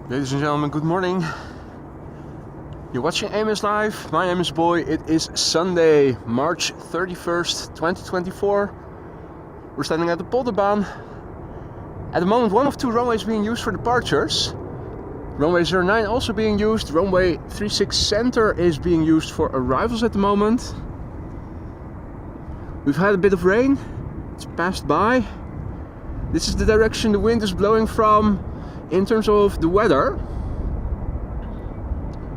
Ladies and gentlemen, good morning. You're watching AMS Live. My name is Boy. It is Sunday, March 31st, 2024. We're standing at the Polderbaan. At the moment, one of two runways being used for departures. Runway 09 also being used. Runway 36 Center is being used for arrivals at the moment. We've had a bit of rain. It's passed by. This is the direction the wind is blowing from in terms of the weather.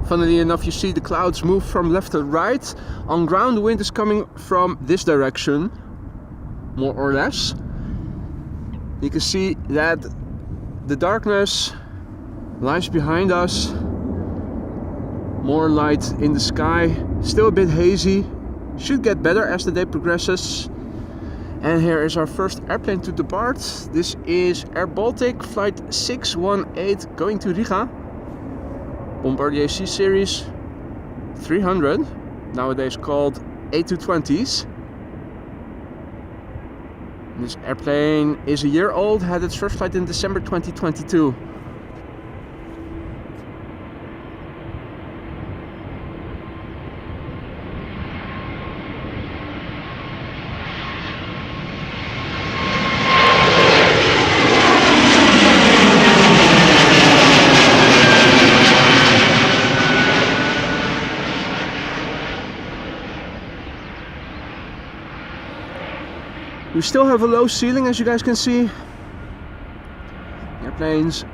Funnily enough, you see the clouds move from left to right. On ground, the wind is coming from this direction, more or less. You can see that the darkness lies behind us. More light in the sky, still a bit hazy. Should get better as the day progresses. And here is our first airplane to depart. This is Air Baltic flight 618 going to Riga. Bombardier C Series 300, nowadays called A220s. This airplane is a year old, had its first flight in December 2022. We still have a low ceiling, as you guys can see. Airplanes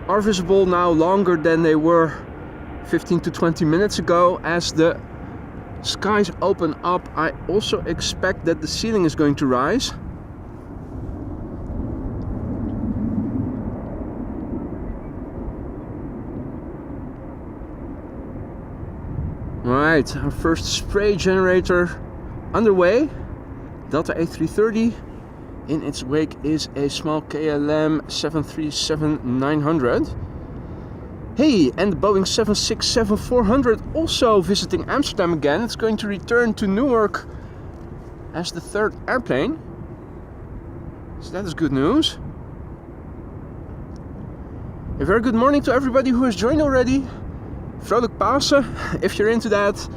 are visible now longer than they were 15 to 20 minutes ago. As the skies open up, I also expect that the ceiling is going to rise. Right, our first spray generator underway. Delta A330. In its wake is a small KLM 737-900. Hey, and the Boeing 767-400 also visiting Amsterdam again. It's going to return to Newark as the third airplane. So that is good news. A very good morning to everybody who has joined already. Vrolijk Pasen, if you're into that.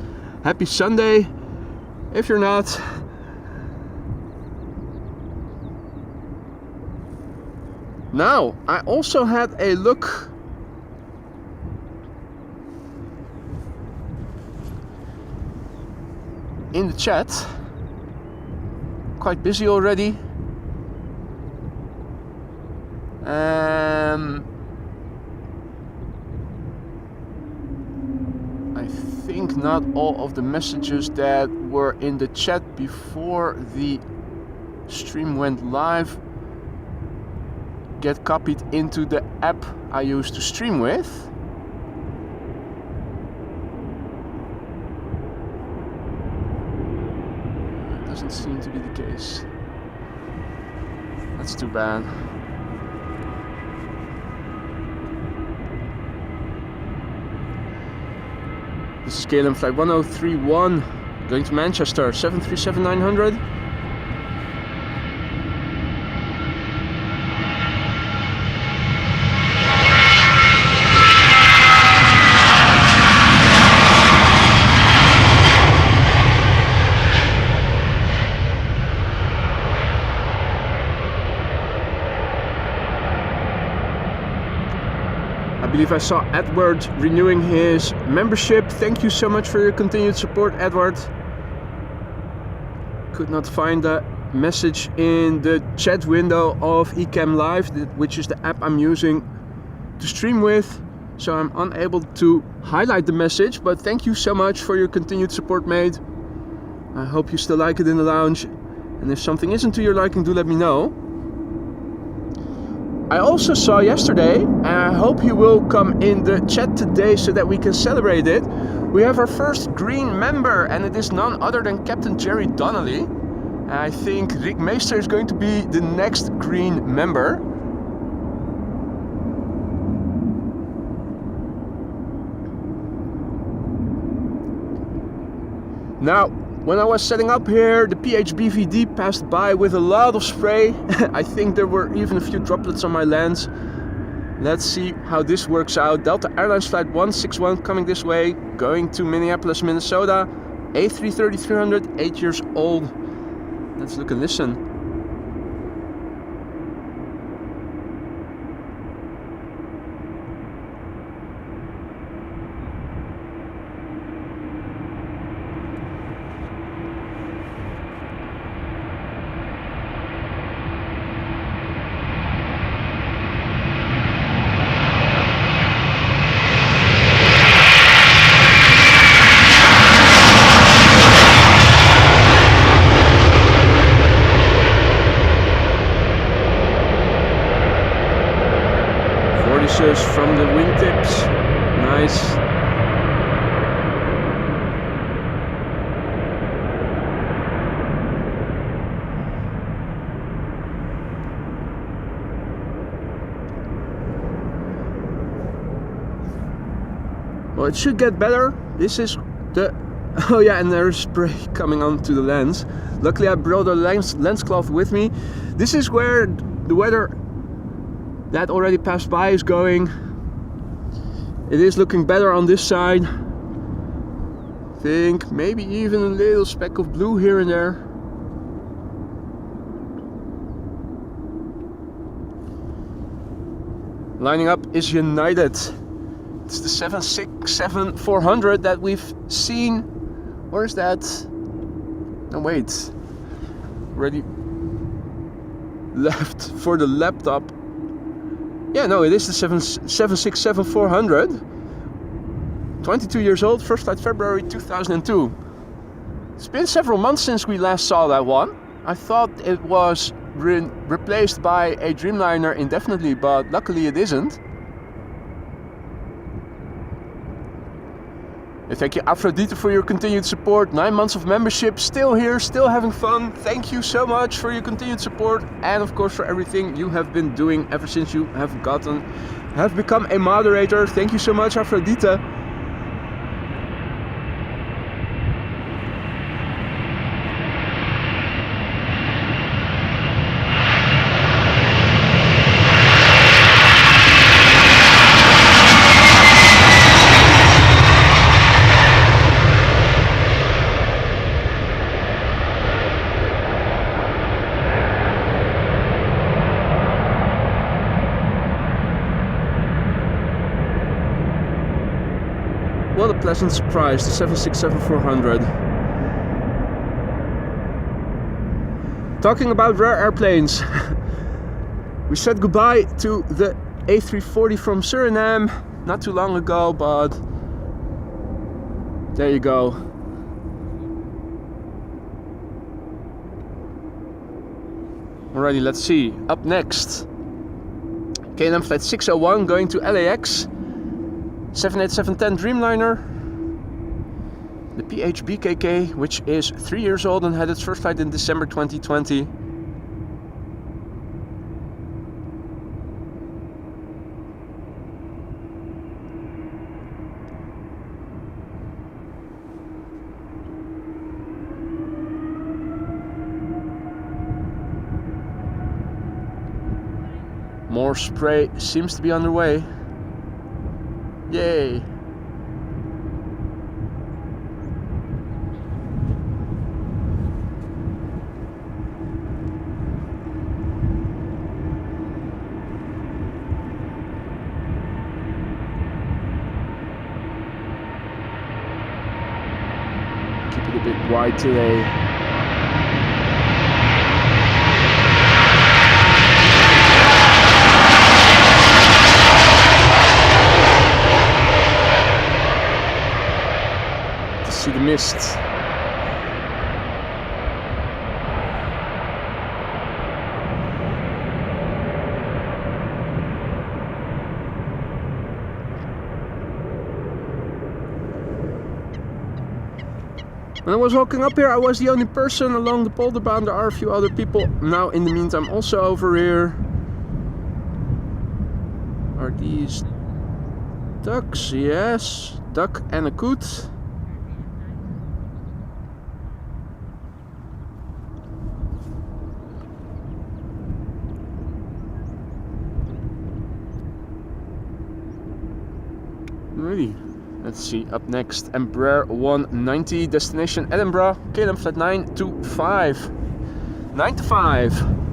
Happy Sunday. If you're not, now I also had a look in the chat. Quite busy already. I think not all of the messages that were in the chat before the stream went live get copied into the app I use to stream with. Doesn't seem to be the case. That's too bad. This is KLM flight 1031 going to Manchester, 737-900. I believe I saw Edward renewing his membership. Thank you so much for your continued support, Edward. Could not find the message in the chat window of Ecamm Live, which is the app I'm using to stream with. So I'm unable to highlight the message, but thank you so much for your continued support, mate. I hope you still like it in the lounge. And if something isn't to your liking, do let me know. I also saw yesterday, and I hope he will come in the chat today so that we can celebrate it. We have our first green member, and it is none other than Captain Jerry Donnelly. I think Rick Meester is going to be the next green member. Now, When I was setting up here, the PHBVD passed by with a lot of spray. I think there were even a few droplets on my lens. Let's see how this works out. Delta Airlines flight 161 coming this way, going to Minneapolis, Minnesota. A330-300, 8 years old. Let's look and listen. From the wingtips, nice. Well, it should get better. This is the... Oh yeah, and there's spray coming onto the lens. Luckily I brought a lens cloth with me. This is where the weather that already passed by is going. It is looking better on this side. I think maybe even a little speck of blue here and there. Lining up is United. It's the 767-400 that we've seen. Where is that? No, wait. Already left for the laptop. Yeah, no, it is the 767-400. 22 years old, first flight February 2002. It's been several months since we last saw that one. I thought it was replaced by a Dreamliner indefinitely, but luckily it isn't. Thank you, Aphrodite, for your continued support. 9 months of membership, still here, still having fun. Thank you so much for your continued support, and of course for everything you have been doing ever since you have become a moderator. Thank you so much, Aphrodite. What a pleasant surprise, the 767-400. Talking about rare airplanes. We said goodbye to the A340 from Suriname not too long ago, but there you go. Alrighty, let's see. Up next, KLM flight 601 going to LAX. 787-10 Dreamliner, the PHBKK, which is 3 years old and had its first flight in December 2020. More spray seems to be underway. Yay! Keep it a bit wide today. See the mist. When I was walking up here, I was the only person along the polderbaan. There are a few other people now in the meantime also over here. Are these ducks? Yes, duck and a coot. Alrighty. Let's see, up next, Embraer 190, destination Edinburgh, KLM flight 925. 9 to 5.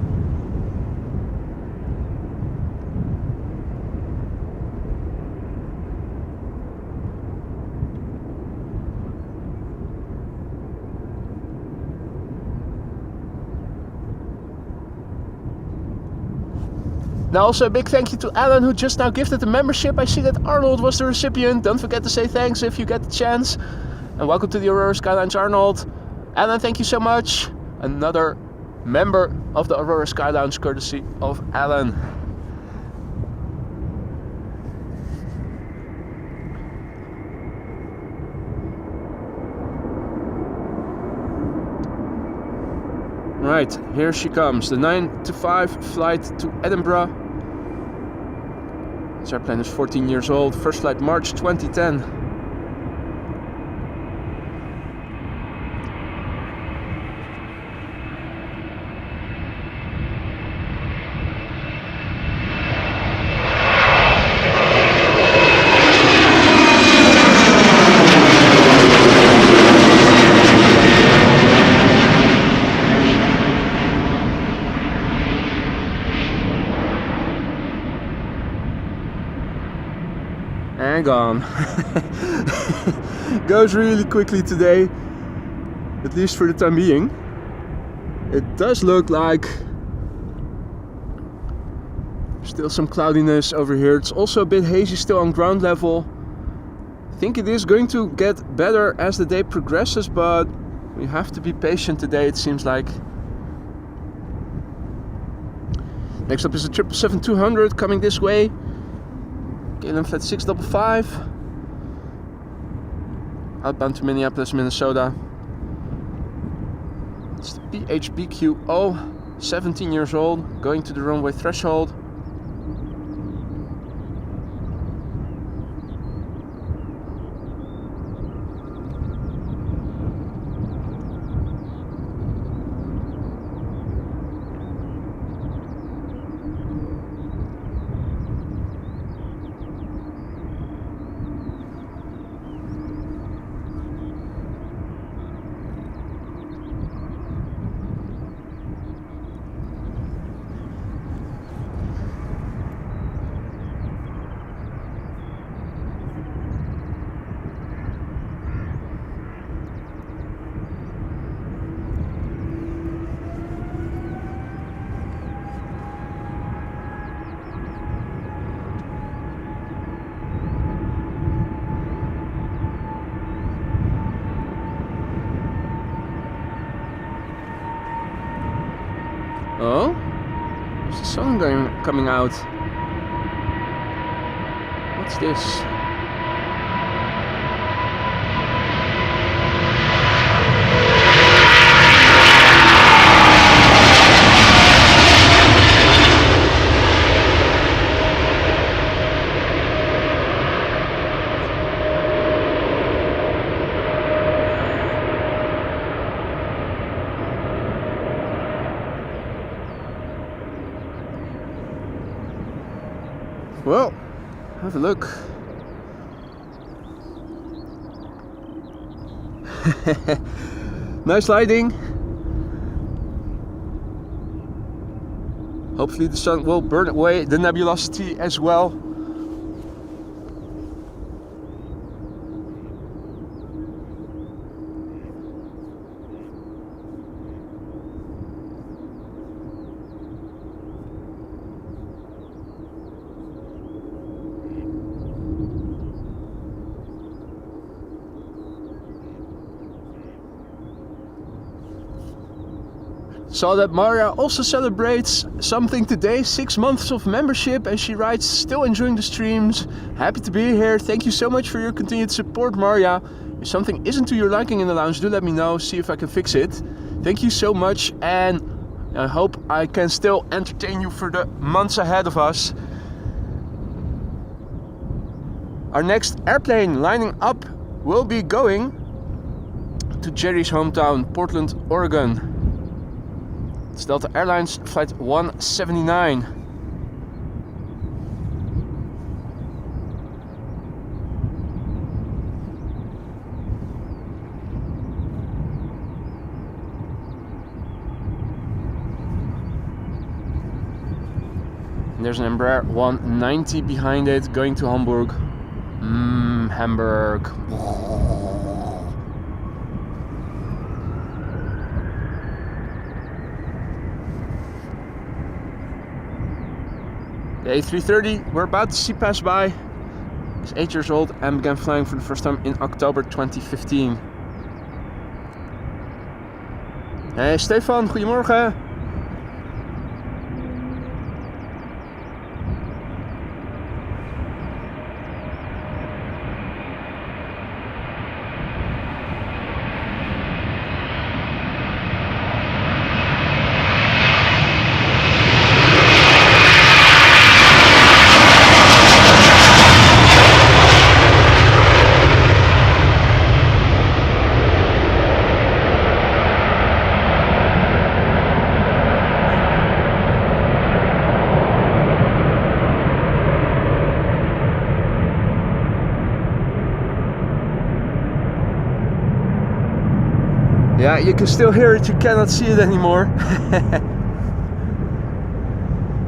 Now also a big thank you to Alan, who just now gifted the membership. I see that Arnold was the recipient. Don't forget to say thanks if you get the chance. And welcome to the Aurora Skylines, Arnold. Alan, thank you so much. Another member of the Aurora Sky Lounge, courtesy of Alan. Right, here she comes, the 9 to 5 flight to Edinburgh. This airplane is 14 years old, first flight March 2010. And gone. Goes really quickly today, at least for the time being. It does look like still some cloudiness over here. It's also a bit hazy still on ground level. I think it is going to get better as the day progresses, but we have to be patient today, it seems like. Next up is the 777-200 coming this way. KLM flight 655, outbound to Minneapolis, Minnesota. It's the PHBQO, 17 years old, going to the runway threshold. Oh, there's the sun coming out. What's this? Well, have a look. Nice lighting. Hopefully the sun will burn away the nebulosity as well. Saw that Maria also celebrates something today, 6 months of membership, and she writes, still enjoying the streams, happy to be here, thank you so much for your continued support, Maria. If something isn't to your liking in the lounge, do let me know, see if I can fix it. Thank you so much, and I hope I can still entertain you for the months ahead of us. Our next airplane lining up will be going to Jerry's hometown, Portland, Oregon. It's Delta Airlines flight 179. And there's an Embraer 190 behind it, going to Hamburg. Hamburg. The A330 we're about to see pass by is 8 years old and began flying for the first time in October 2015. Hey Stefan, goedemorgen. Yeah, you can still hear it, you cannot see it anymore.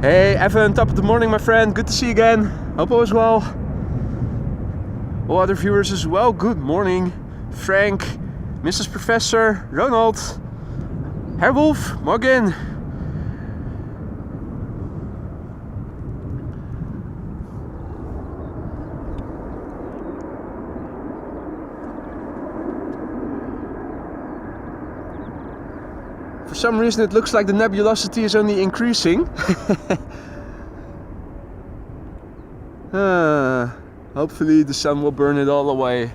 Hey Evan, top of the morning my friend, good to see you again. Hope all is well. All other viewers as well, good morning. Frank, Mrs. Professor, Ronald, Herwolf, Morgan. For some reason it looks like the nebulosity is only increasing. Hopefully the sun will burn it all away.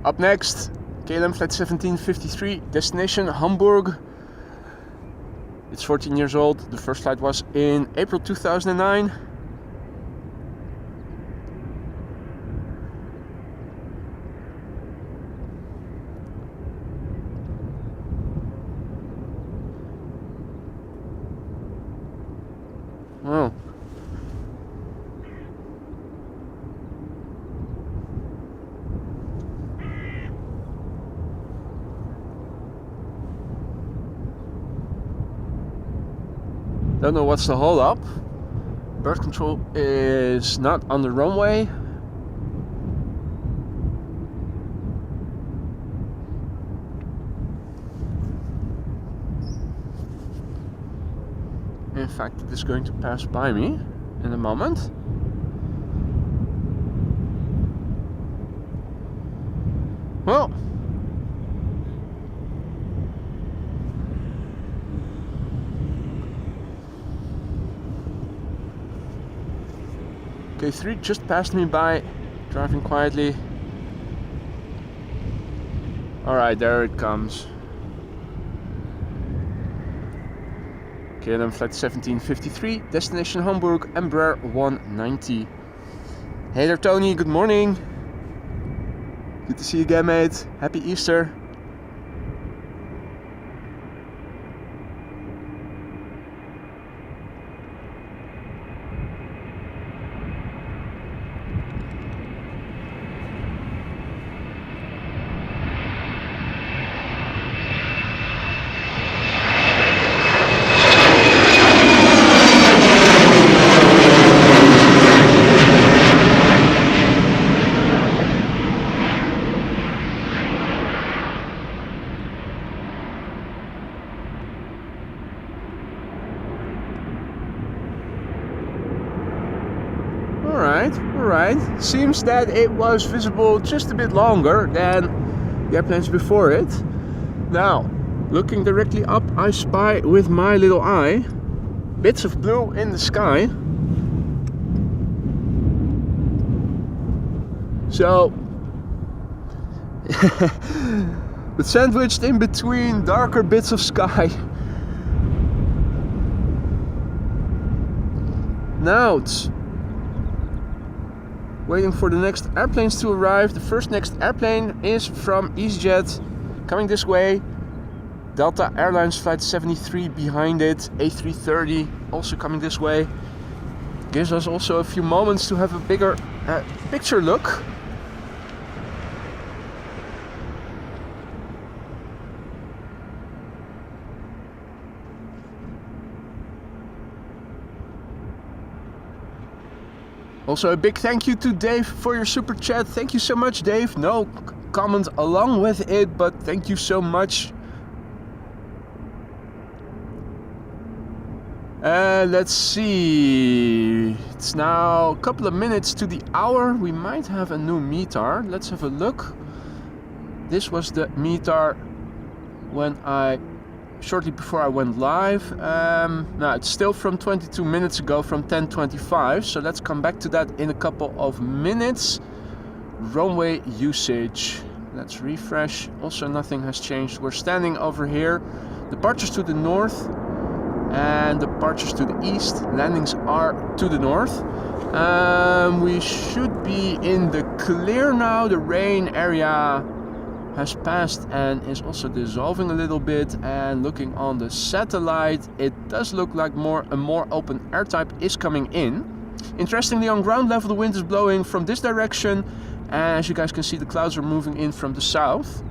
Up next, KLM flight 1753, destination Hamburg. It's 14 years old, the first flight was in April 2009. Oh. Don't know what's the hold up. Bird control is not on the runway. In fact, it is going to pass by me in a moment. Well, K3 just passed me by, driving quietly. Alright, there it comes. KLM flight 1753, destination Hamburg, Embraer 190. Hey there Tony, good morning. Good to see you again mate, happy Easter. Alright, seems that it was visible just a bit longer than the airplanes before it. Now, looking directly up, I spy with my little eye bits of blue in the sky. So, but sandwiched in between darker bits of sky. Now it's waiting for the next airplanes to arrive. The first next airplane is from EasyJet, coming this way. Delta Airlines flight 73 behind it. A330 also coming this way. Gives us also a few moments to have a bigger picture look. Also a big thank you to Dave for your super chat. Thank you so much, Dave. No comment along with it, but thank you so much. Let's see. It's now a couple of minutes to the hour. We might have a new METAR. Let's have a look. This was the METAR when shortly before I went live. Now it's still from 22 minutes ago, from 10:25. So let's come back to that in a couple of minutes. Runway usage. Let's refresh. Also nothing has changed. We're standing over here. Departures to the north and departures to the east. Landings are to the north. We should be in the clear now. The rain area has passed and is also dissolving a little bit, and looking on the satellite it does look like a more open air type is coming in. Interestingly, on ground level the wind is blowing from this direction, and as you guys can see the clouds are moving in from the south.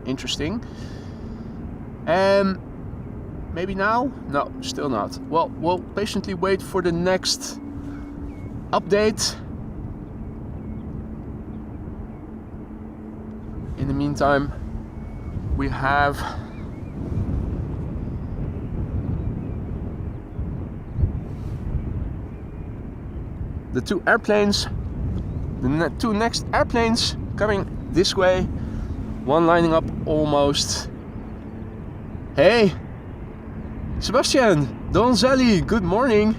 Interesting. Maybe now? No, still not. Well, we'll patiently wait for the next update. In the meantime, we have the two airplanes, the two next airplanes coming this way, one lining up almost. Hey, Sebastian, Donzelli, good morning.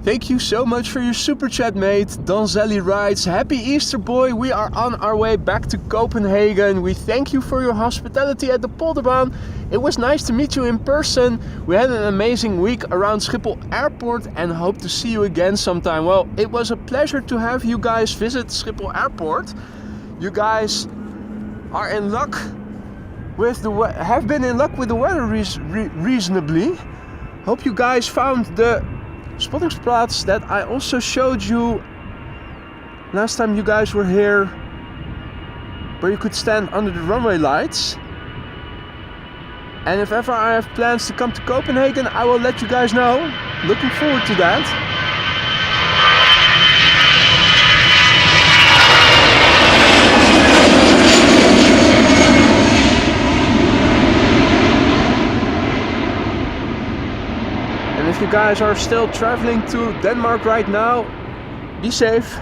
Thank you so much for your super chat, mate. Donzelli writes, happy Easter, boy. We are on our way back to Copenhagen. We thank you for your hospitality at the Polderbaan. It was nice to meet you in person. We had an amazing week around Schiphol Airport and hope to see you again sometime. Well, it was a pleasure to have you guys visit Schiphol Airport. You guys are in luck with have been in luck with the weather reasonably. Hope you guys found the spotting spots that I also showed you last time you guys were here, where you could stand under the runway lights. And if ever I have plans to come to Copenhagen, I will let you guys know. Looking forward to that. And if you guys are still traveling to Denmark right now, be safe.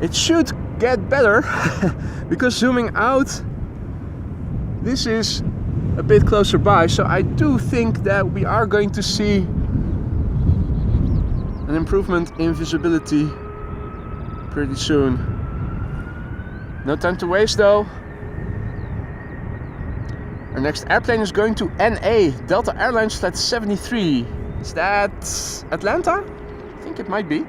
It should get better because zooming out, this is a bit closer by, so I do think that we are going to see an improvement in visibility pretty soon. No time to waste though. Our next airplane is going to NA, Delta Airlines Flight 73. Is that Atlanta? I think it might be.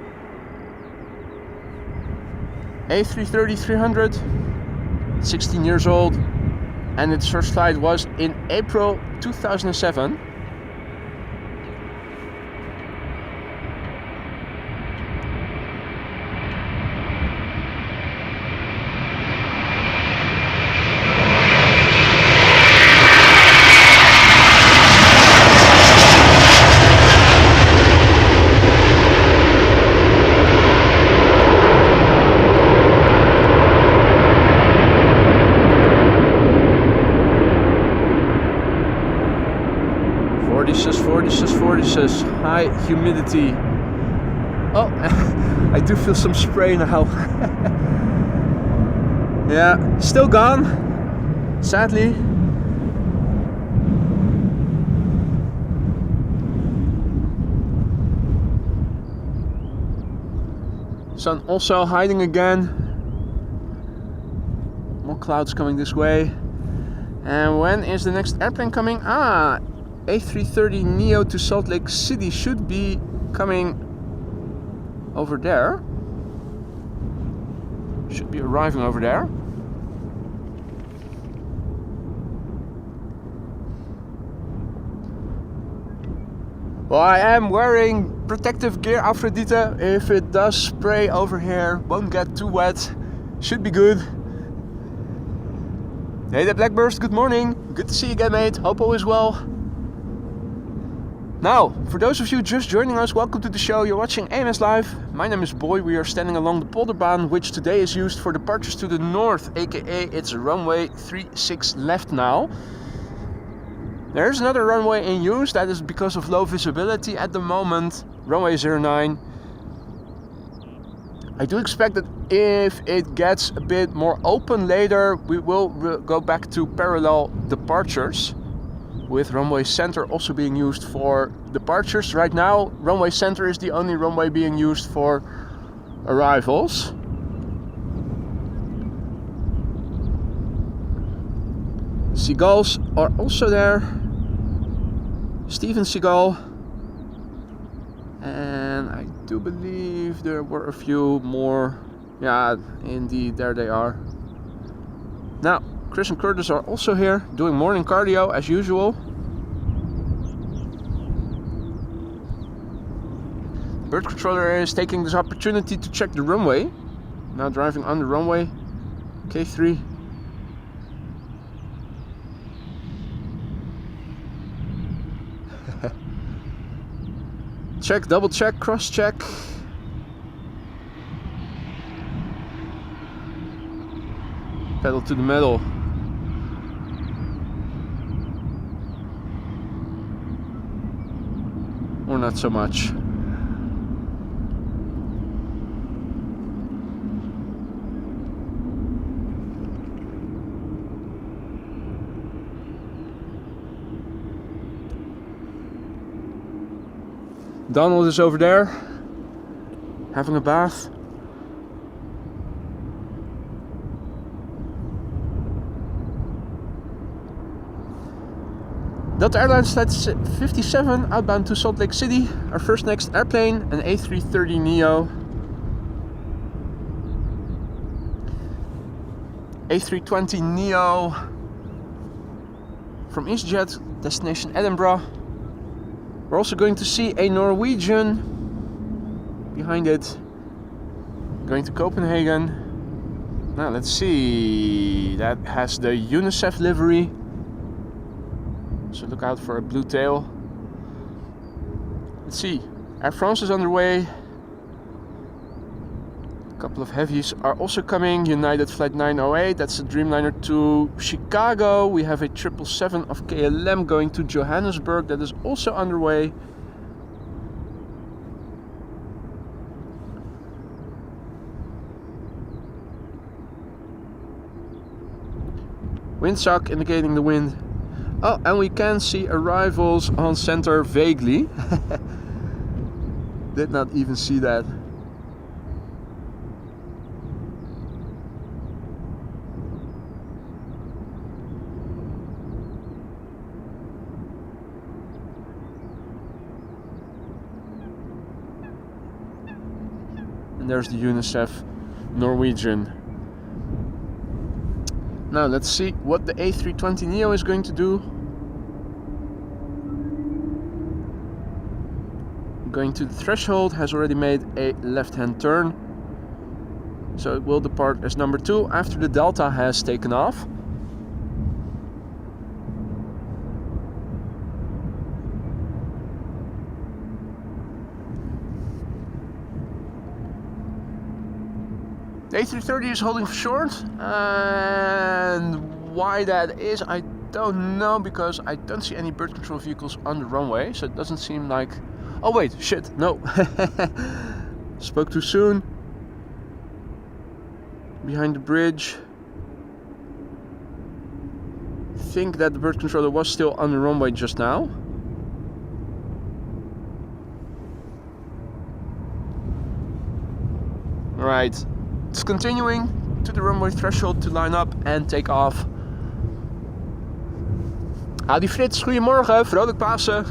A330-300, 16 years old, and its first flight was in April 2007. Fortises, high humidity. Oh, I do feel some spray now. Yeah, still gone, sadly. Sun also hiding again. More clouds coming this way. And when is the next airplane coming? A330 Neo to Salt Lake City should be coming over there. Should be arriving over there. Well, I am wearing protective gear, Aphrodite. If it does spray over here, won't get too wet. Should be good. Hey there Blackburst, good morning. Good to see you again, mate. Hope all is well. Now, for those of you just joining us, welcome to the show. You're watching AMS Live. My name is Boy. We are standing along the Polderbaan, which today is used for departures to the north, aka it's runway 36 left now. There's another runway in use, that is because of low visibility at the moment, runway 09. I do expect that if it gets a bit more open later, we will go back to parallel departures, with runway center also being used for departures. Right now, runway center is the only runway being used for arrivals. Seagulls are also there. Steven Seagull. And I do believe there were a few more. Yeah, indeed, there they are. Now, Chris and Curtis are also here, doing morning cardio as usual. Bird controller is taking this opportunity to check the runway. Now driving on the runway, K3. Check, double check, cross check. Pedal to the metal. Or not so much. Donald is over there, having a bath. Delta Airlines Flight 57 outbound to Salt Lake City. Our first next airplane, an A330neo. A320neo from EasyJet, destination Edinburgh. We're also going to see a Norwegian behind it, going to Copenhagen. Now let's see, that has the UNICEF livery, so look out for a blue tail. Let's see, Air France is underway. A couple of heavies are also coming. United Flight 908, that's a Dreamliner to Chicago. We have a 777 of KLM going to Johannesburg, that is also underway. Windsock indicating the wind. Oh, and we can see arrivals on center vaguely. Did not even see that. And there's the UNICEF Norwegian. Now let's see what the A320neo is going to do. Going to the threshold, has already made a left-hand turn. So it will depart as number 2 after the Delta has taken off. The A330 is holding short, and why that is I don't know, because I don't see any bird control vehicles on the runway, so it doesn't seem like... Oh wait, shit, no. Spoke too soon. Behind the bridge. I think that the bird controller was still on the runway just now. Alright. It's continuing to the runway threshold to line up and take off. Hadi Frits, goedemorgen, vrolijk Pasen.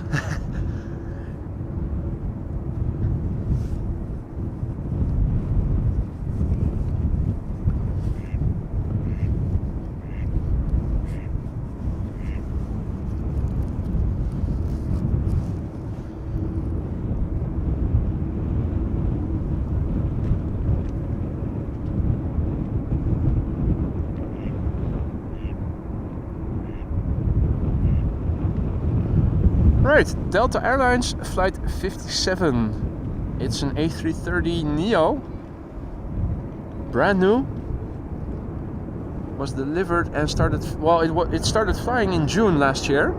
Right, Delta Airlines flight 57. It's an A330neo. Brand new. Was delivered and started, well, it started flying in June last year.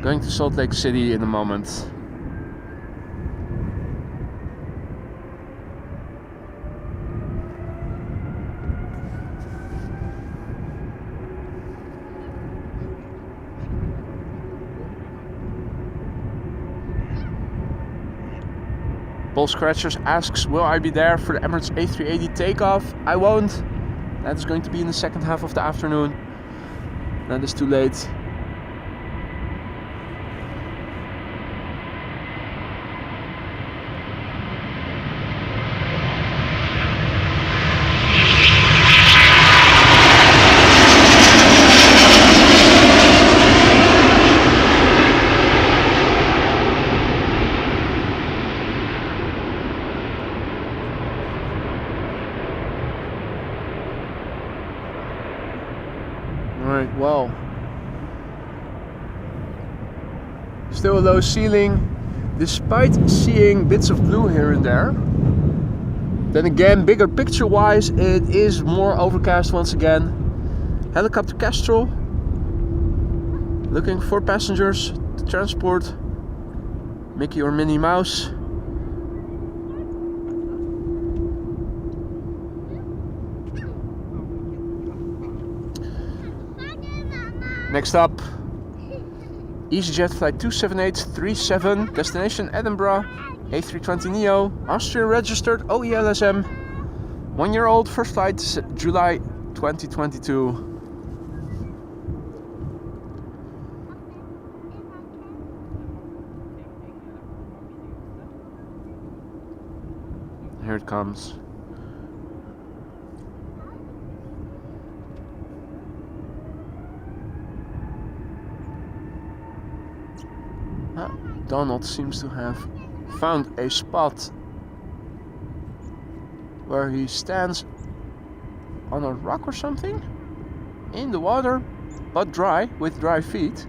Going to Salt Lake City in a moment. Bull Scratchers asks, will I be there for the Emirates A380 takeoff? I won't. That is going to be in the second half of the afternoon. That is too late. Alright, well, still a low ceiling, despite seeing bits of blue here and there. Then again, bigger picture wise, it is more overcast once again. Helicopter Kestrel, looking for passengers to transport Mickey or Minnie Mouse. Next up, EasyJet flight 27837, destination Edinburgh, A320neo, Austrian registered OELSM, 1 year old, first flight July 2022. Here it comes. Donald seems to have found a spot where he stands on a rock or something in the water, but dry, with dry feet.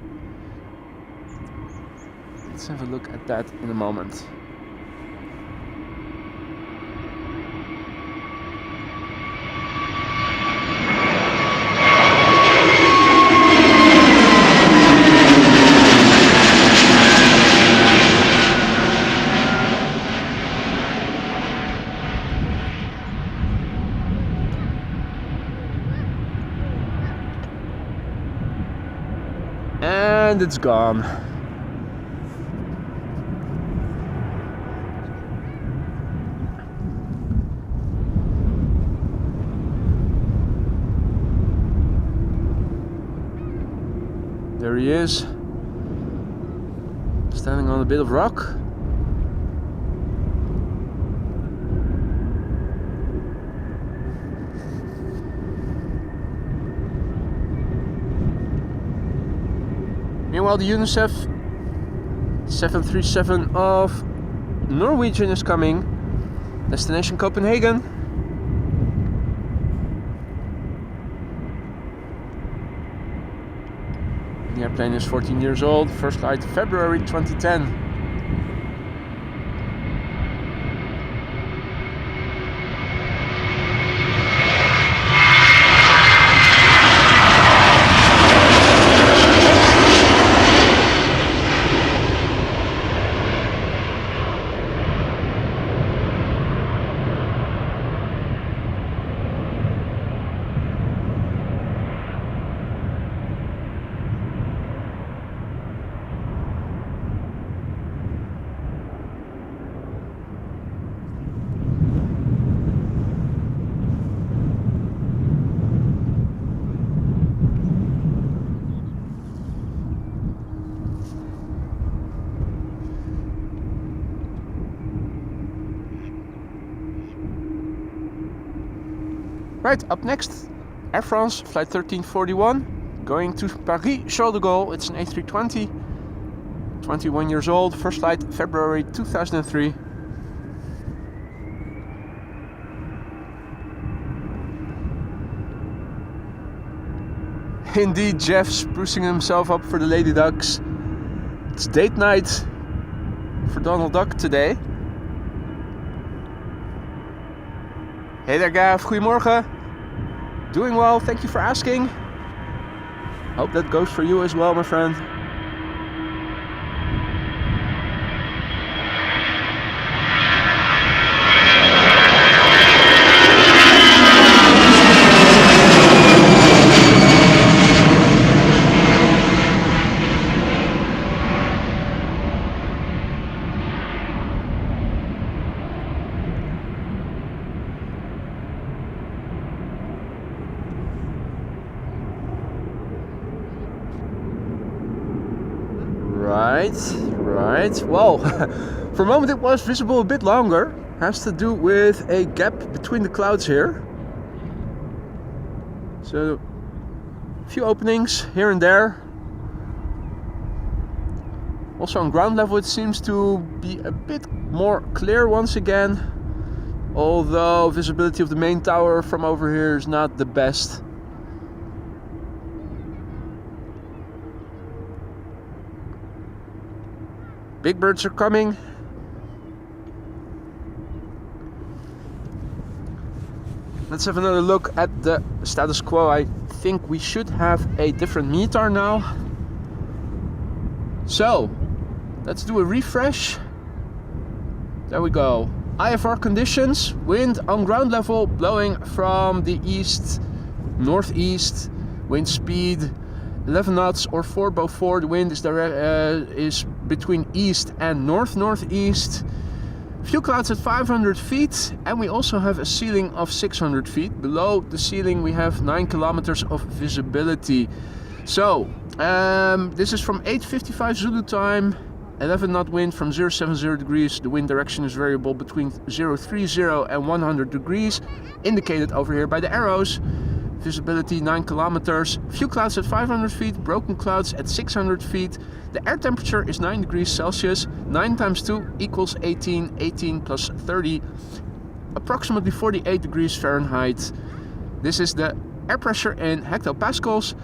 Let's have a look at that in a moment. And it's gone. There he is, standing on a bit of rock. Meanwhile, the UNICEF 737 of Norwegian is coming. Destination Copenhagen. The airplane is 14 years old. First flight February 2010. Right, up next, Air France flight 1341, going to Paris Charles de Gaulle. It's an A320, 21 years old, first flight February 2003. Indeed, Jeff sprucing himself up for the Lady Ducks. It's date night for Donald Duck today. Hey there, Gav. Goedemorgen. Doing well, thank you for asking. Hope that goes for you as well, my friend. Right. Well, for a moment it was visible a bit longer. Has to do with a gap between the clouds here. So, a few openings here and there. Also on ground level it seems to be a bit more clear once again. Although visibility of the main tower from over here is not the best. Big birds are coming. Let's have another look at the status quo. I think we should have a different METAR now. So, let's do a refresh. There we go. IFR conditions, wind on ground level blowing from the east, northeast, wind speed 11 knots or 4/4. The wind is between east and northeast. Few clouds at 500 feet, and we also have a ceiling of 600 feet. Below the ceiling we have 9 kilometers of visibility. So this is from 8:55 Zulu time. 11 knot wind from 070 degrees. The wind direction is variable between 030 and 100 degrees, indicated over here by the arrows. Visibility 9 kilometers, few clouds at 500 feet, broken clouds at 600 feet. The air temperature is 9 degrees Celsius, 9 times 2 equals 18, 18 plus 30, approximately 48 degrees Fahrenheit. This is the air pressure in hectopascals,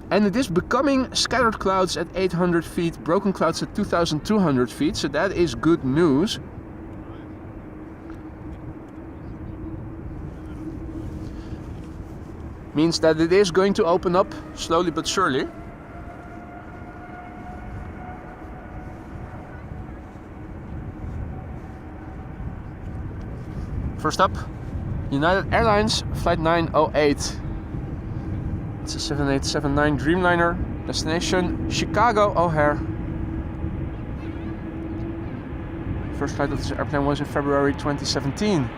and it is becoming scattered clouds at 800 feet, broken clouds at 2200 feet, so that is good news. Means that it is going to open up slowly but surely. First up, United Airlines Flight 908. It's a 7879 Dreamliner, destination Chicago O'Hare. First flight of this airplane was in February 2017.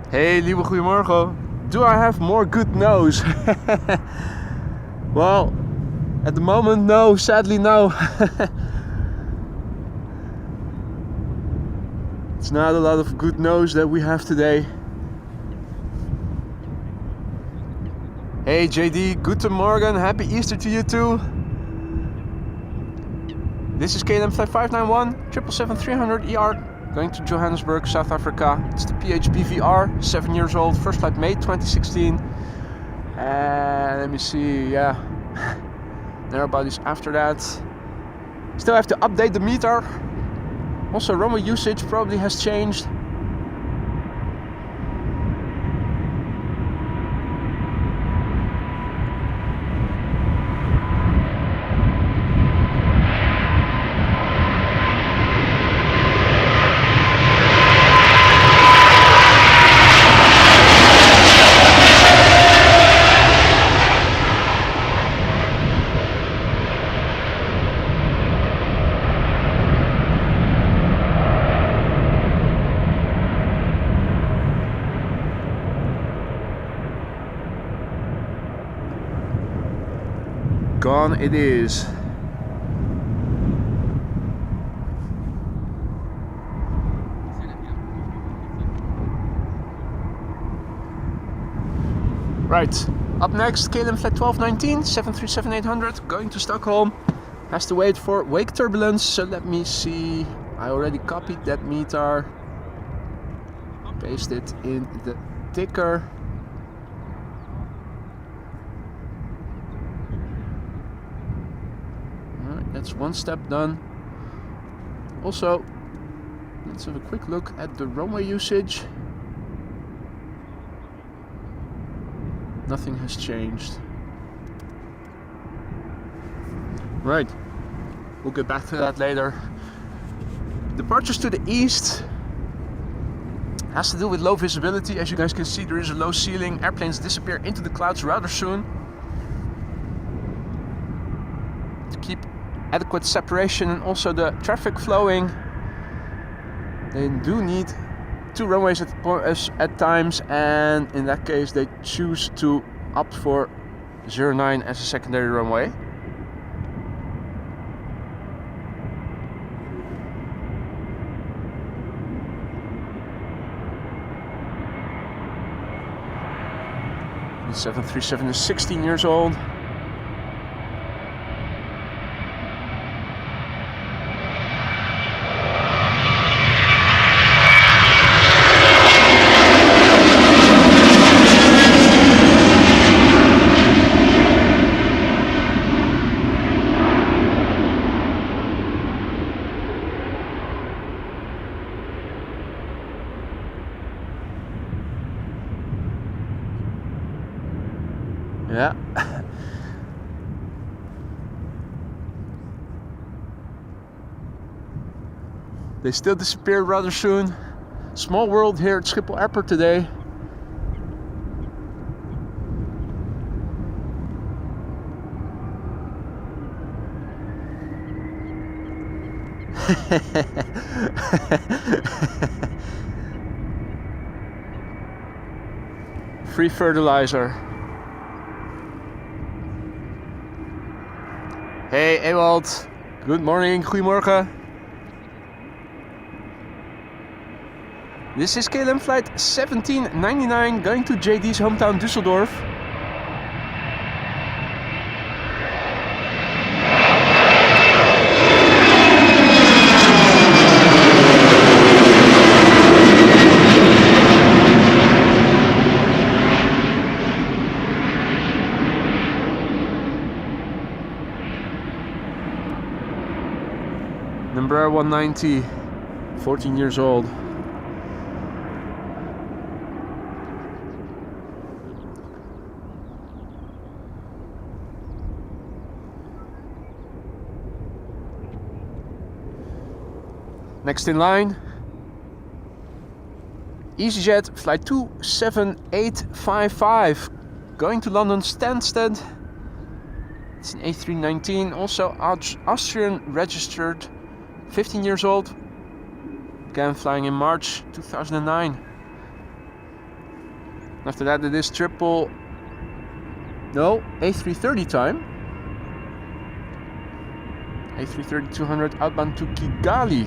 Hey, lieve goedemorgen. Do I have more good news? Well, at the moment, no. Sadly, no. It's not a lot of good news that we have today. Hey, JD. Guten Morgen. Happy Easter to you too. This is KLM Flight 591, 777-300 ER. Going to Johannesburg, South Africa. It's the PHBVR, 7 years old, first flight May 2016. And let me see, yeah, narrow bodies after that. Still have to update the METAR. Also, runway usage probably has changed. gone it is. Right, up next, KLM flight 1219, 737-800, going to Stockholm. Has to wait for wake turbulence, so let me see. I already copied that METAR. Paste it in the ticker. Alright, that's one step done. Also, let's have a quick look at the runway usage. Nothing has changed. Right, we'll get back to that later. Departures to the east has to do with low visibility. As you guys can see, there is a low ceiling. Airplanes disappear into the clouds rather soon. To keep adequate separation and also the traffic flowing, they do need two runways at times, and in that case they choose to opt for 09 as a secondary runway. The 737 is 16 years old. Yeah. They still disappear rather soon. Small world here at Schiphol Airport today. Free fertilizer. Hey Ewald, good morning, goedemorgen. This is KLM flight 1799 going to JD's hometown Düsseldorf. Number 190, 14 years old. Next in line, EasyJet flight 27855 going to London Stansted. It's an A319, also Austrian registered, 15 years old, again flying in March 2009. After that it is A330 time. A330-200 outbound to Kigali.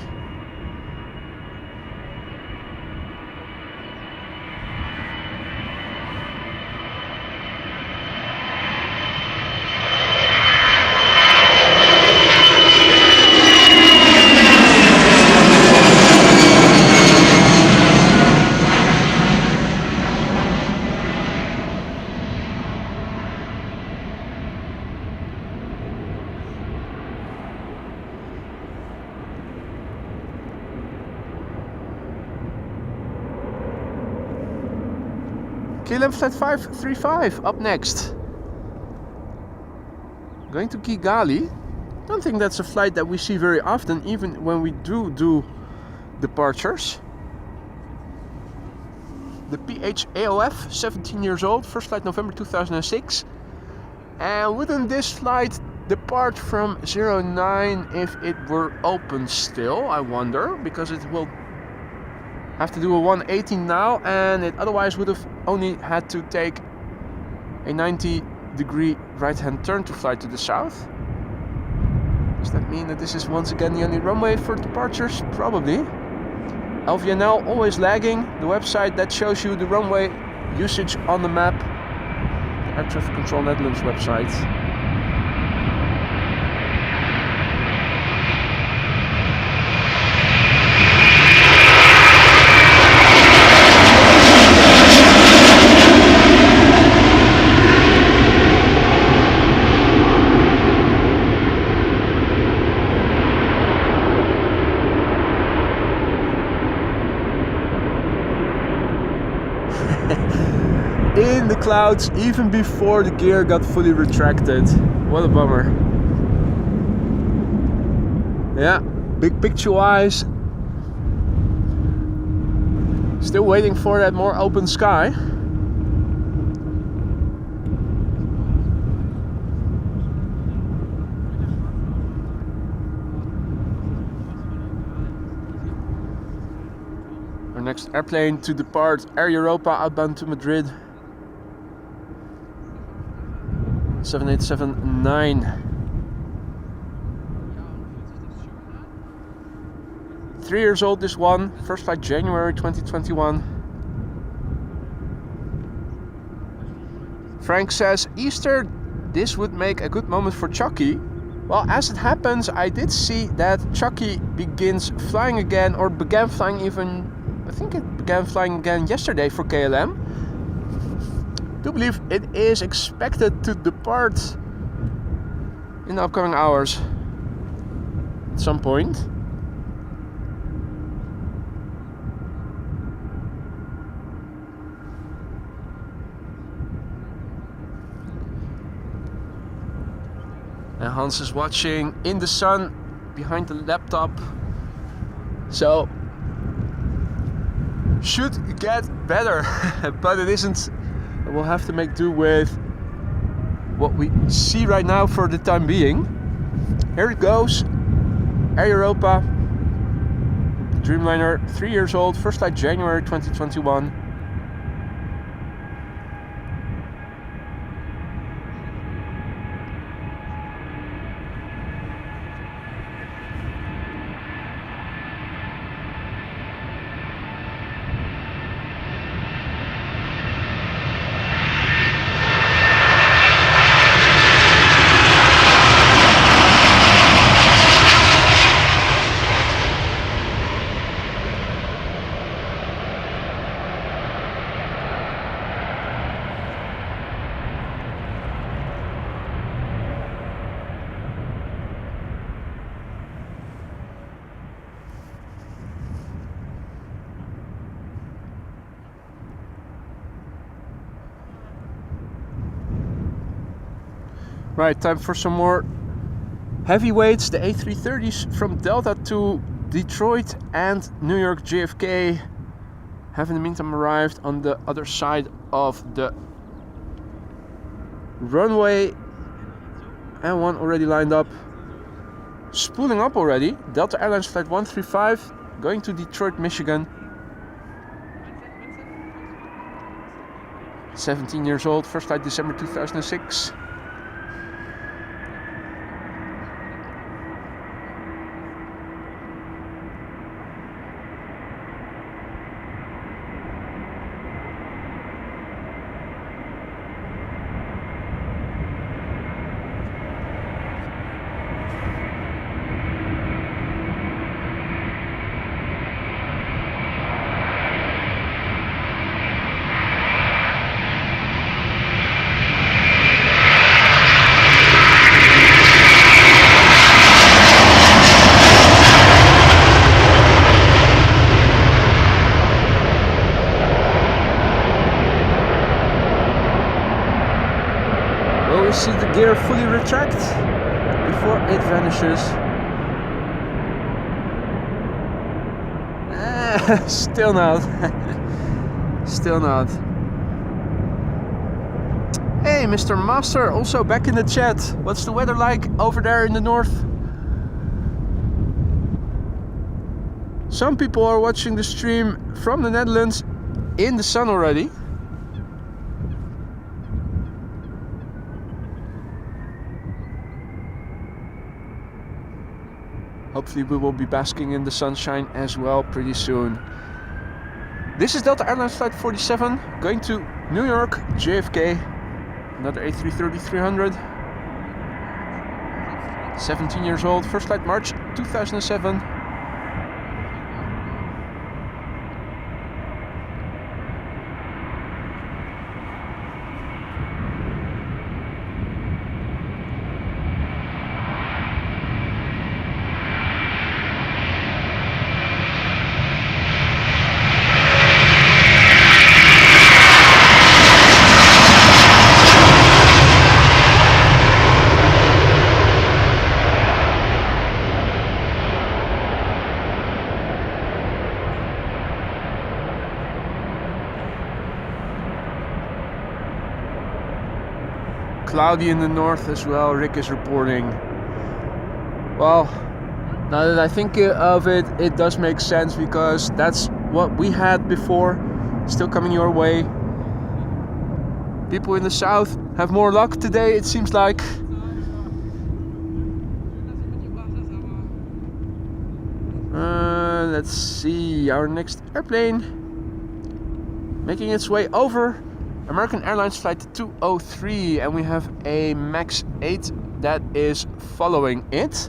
KLM flight 535 up next. Going to Kigali. Don't think that's a flight that we see very often, even when we do departures. The PH-AOF, 17 years old, first flight November 2006. And wouldn't this flight depart from 09 if it were open still, I wonder, because it will have to do a 118 now, and it otherwise would have only had to take a 90 90-degree right-hand turn to fly to the south. Does that mean that this is once again the only runway for departures? Probably. LVNL always lagging, the website that shows you the runway usage on the map. The Air Traffic Control Netherlands website. In the clouds even before the gear got fully retracted. What a bummer. Yeah, big picture wise, still waiting for that more open sky. Our next airplane to depart Air Europa outbound to Madrid. 7879. 3 years old this one, first flight January 2021. Frank says, Easter, this would make a good moment for Chucky. Well, as it happens, I did see that Chucky begins flying again, or began flying even, I think it began flying again yesterday for KLM. I do believe it is expected to depart in the upcoming hours at some point. And Hans is watching in the sun behind the laptop. So should get better, but it isn't. We'll have to make do with what we see right now for the time being. Here it goes. Air Europa, Dreamliner, 3 years old, first flight January 2021. Right, time for some more heavyweights. The A330s from Delta to Detroit and New York JFK have in the meantime arrived on the other side of the runway, and one already lined up, spooling up already. Delta Airlines flight 135 going to Detroit, Michigan. 17 years old, first flight December 2006. We see the gear fully retract before it vanishes. Still not. Still not. Hey, Mr. Master, also back in the chat. What's the weather like over there in the north? Some people are watching the stream from the Netherlands in the sun already. hopefully we will be basking in the sunshine as well pretty soon. This is Delta Airlines Flight 47 going to New York, JFK. Another A330-300. 17 years old, first flight March 2007. Cloudy in the north as well, Rick is reporting. Well, now that I think of it, it does make sense because that's what we had before, still coming your way. People in the south have more luck today, it seems like. Let's see, our next airplane making its way over. American Airlines Flight 203, and we have a MAX 8 that is following it.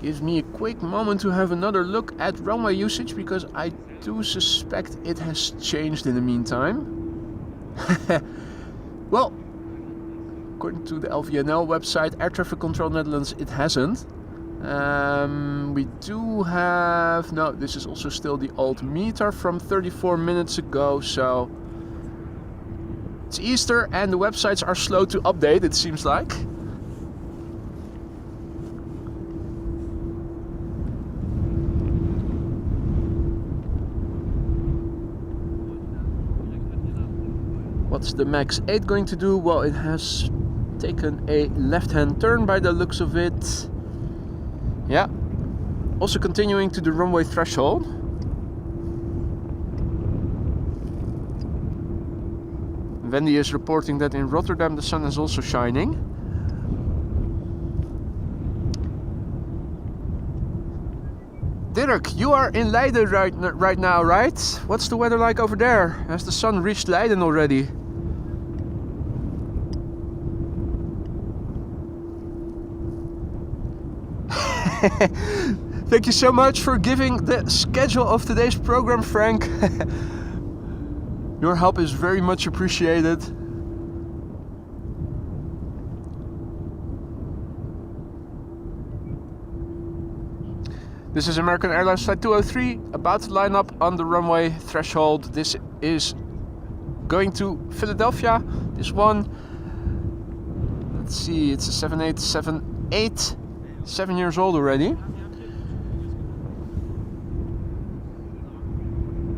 Gives me a quick moment to have another look at runway usage because I do suspect it has changed in the meantime. Well, according to the LVNL website, Air Traffic Control Netherlands, it hasn't. We do have, no, this is also still the old meter from 34 minutes ago, so it's Easter and the websites are slow to update, it seems like. What's the MAX 8 going to do? Well, it has taken a left-hand turn by the looks of it. Yeah, also continuing to the runway threshold. Wendy is reporting that in Rotterdam the sun is also shining. Dirk, you are in Leiden right now, right? What's the weather like over there? Has the sun reached Leiden already? Thank you so much for giving the schedule of today's program, Frank. Your help is very much appreciated. This is American Airlines Flight 203, about to line up on the runway threshold. This is going to Philadelphia. This one, let's see, it's a 7878. 7 years old already.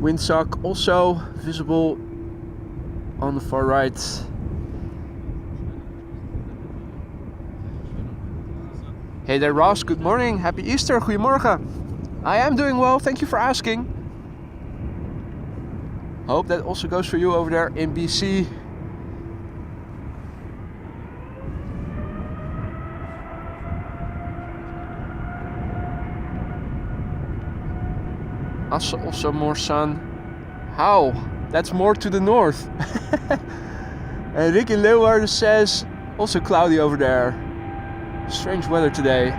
Windsock also visible on the far right. Hey there Ross, good morning, happy Easter, goedemorgen. I am doing well, thank you for asking. Hope that also goes for you over there in BC. Also more sun. How? That's more to the north. And Rick in Leeuwarden says also cloudy over there. Strange weather today.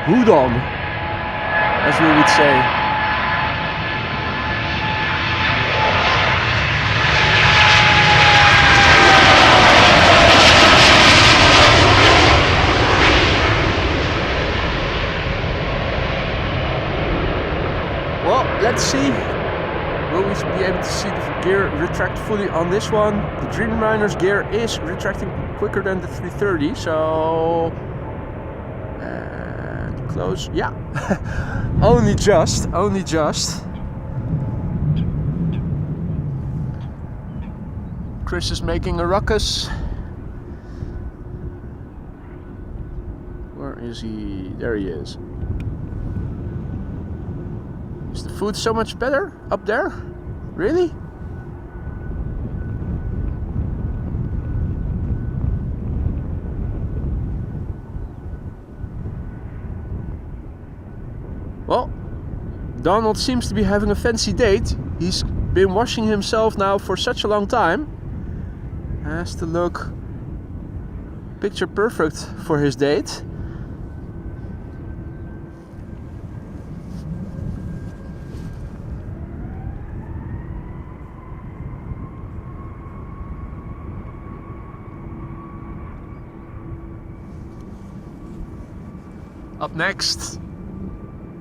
Hoedon, as we would say. Let's see, will we be able to see the gear retract fully on this one? The Dreamliner's gear is retracting quicker than the 330, so... And close, yeah. only just. Chris is making a ruckus. Where is he? There he is. Is the food so much better up there? Really? Donald seems to be having a fancy date. He's been washing himself now for such a long time. Has to look picture perfect for his date. Up next,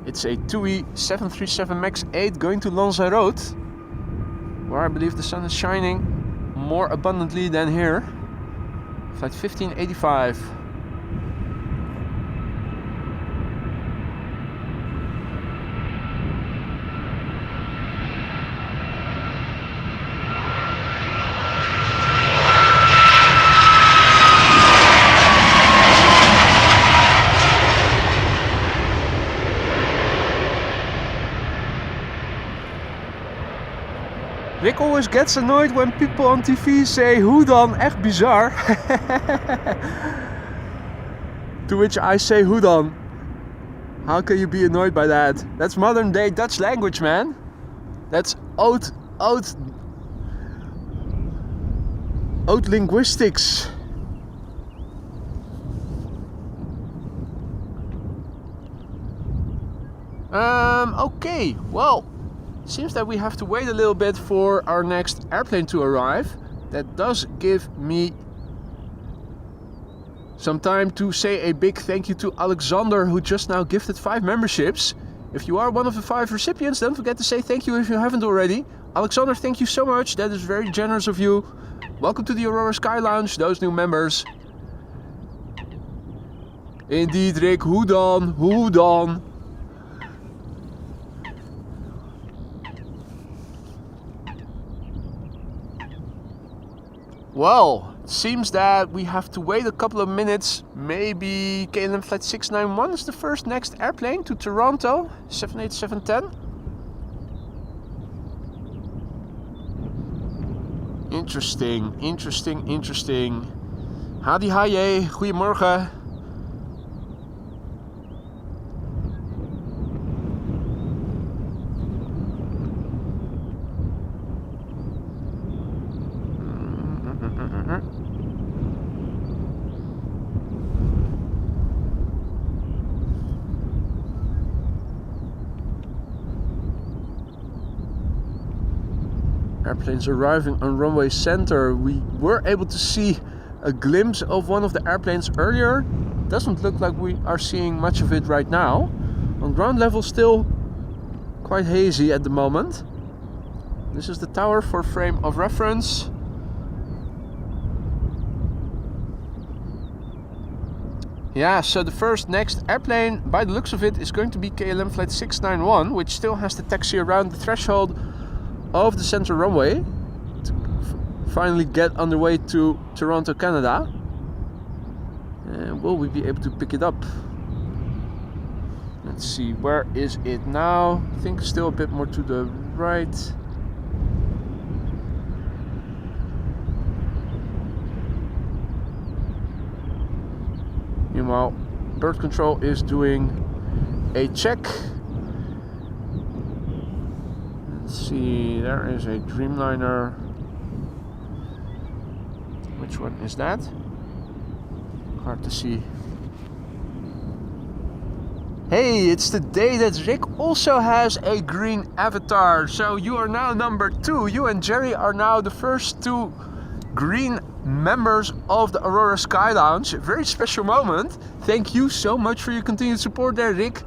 it's a TUI 737 MAX 8 going to Lanzarote, where I believe the sun is shining more abundantly than here. Flight 1585. Rick always gets annoyed when people on TV say hoe dan, echt bizar. To which I say hoe dan. How can you be annoyed by that? That's modern day Dutch language, man. That's oud linguistics. Okay, well, seems that we have to wait a little bit for our next airplane to arrive. That does give me some time to say a big thank you to Alexander, who just now gifted 5 memberships. If you are one of the 5 recipients, don't forget to say thank you if you haven't already. Alexander, thank you so much. That is very generous of you. Welcome to the Aurora Sky Lounge, those new members. Indeed, Rick, hoe dan? Hoe dan? Well, it seems that we have to wait a couple of minutes. Maybe KLM Flight 691 is the first next airplane to Toronto, 78710. Interesting. Hadi haye, goedemorgen. Airplanes arriving on runway center. We were able to see a glimpse of one of the airplanes earlier. Doesn't look like we are seeing much of it right now. On ground level, still quite hazy at the moment. This is the tower for frame of reference. Yeah, so the first next airplane, by the looks of it, is going to be KLM Flight 691, which still has to taxi around the threshold of the center runway to finally get on the way to Toronto, Canada. And will we be able to pick it up? Let's see, where is it now? I think still a bit more to the right. Meanwhile, bird control is doing a check. Let's see, there is a Dreamliner. Which one is that? Hard to see. Hey, it's the day that Rick also has a green avatar. So you are now number 2. You and Jerry are now the first 2 green members of the Aurora Sky Lounge. A very special moment. Thank you so much for your continued support there, Rick.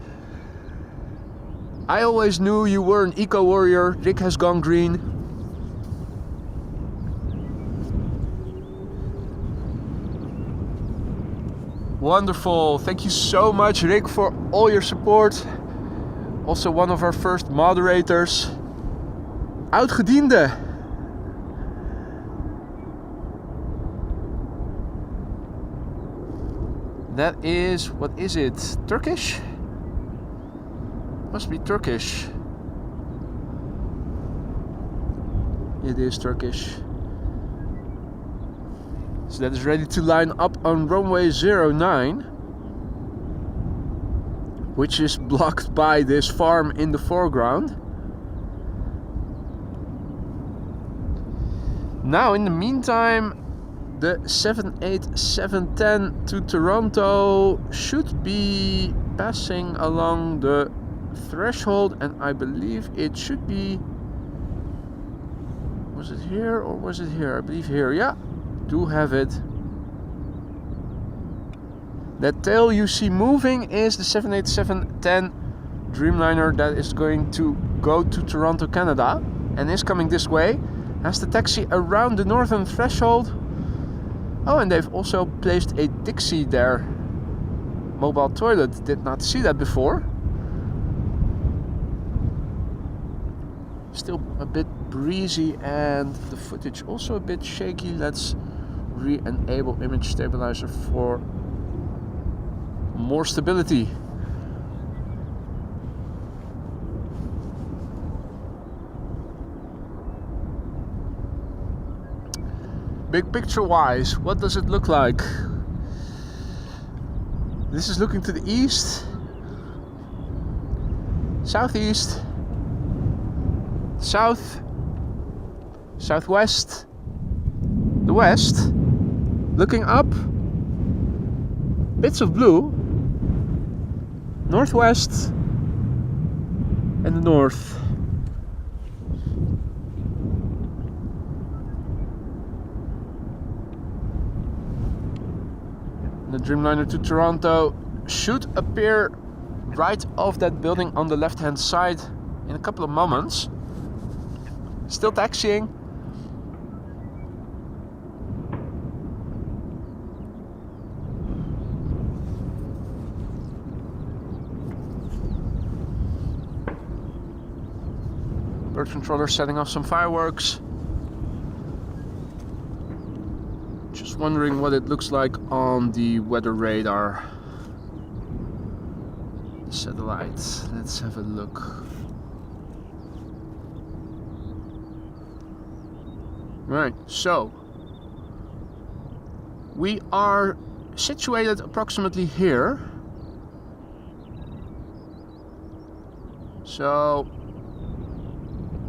I always knew you were an eco-warrior. Rick has gone green. Wonderful. Thank you so much, Rick, for all your support. Also one of our first moderators. Oud-gediende. That is, what is it? Turkish? Must be Turkish. It is Turkish. So that is ready to line up on runway 09. which is blocked by this farm in the foreground. Now in the meantime, the 787-10 to Toronto should be passing along the threshold, and I believe it should be, was it here or was it here? I believe here, yeah, do have it. That tail you see moving is the 787-10 Dreamliner that is going to go to Toronto, Canada, and is coming this way. Has the taxi around the northern threshold. Oh, and they've also placed a Dixie there. Mobile toilet, did not see that before. Still a bit breezy and the footage also a bit shaky. Let's re-enable image stabilizer for more stability. Big picture wise, what does it look like? This is looking to the east, southeast, south, southwest, the west, looking up, bits of blue, northwest, and the north. The Dreamliner to Toronto should appear right off that building on the left hand side in a couple of moments. Still taxiing. Bird controller setting off some fireworks. Just wondering what it looks like on the weather radar. Satellite. Let's have a look. Right, so we are situated approximately here. So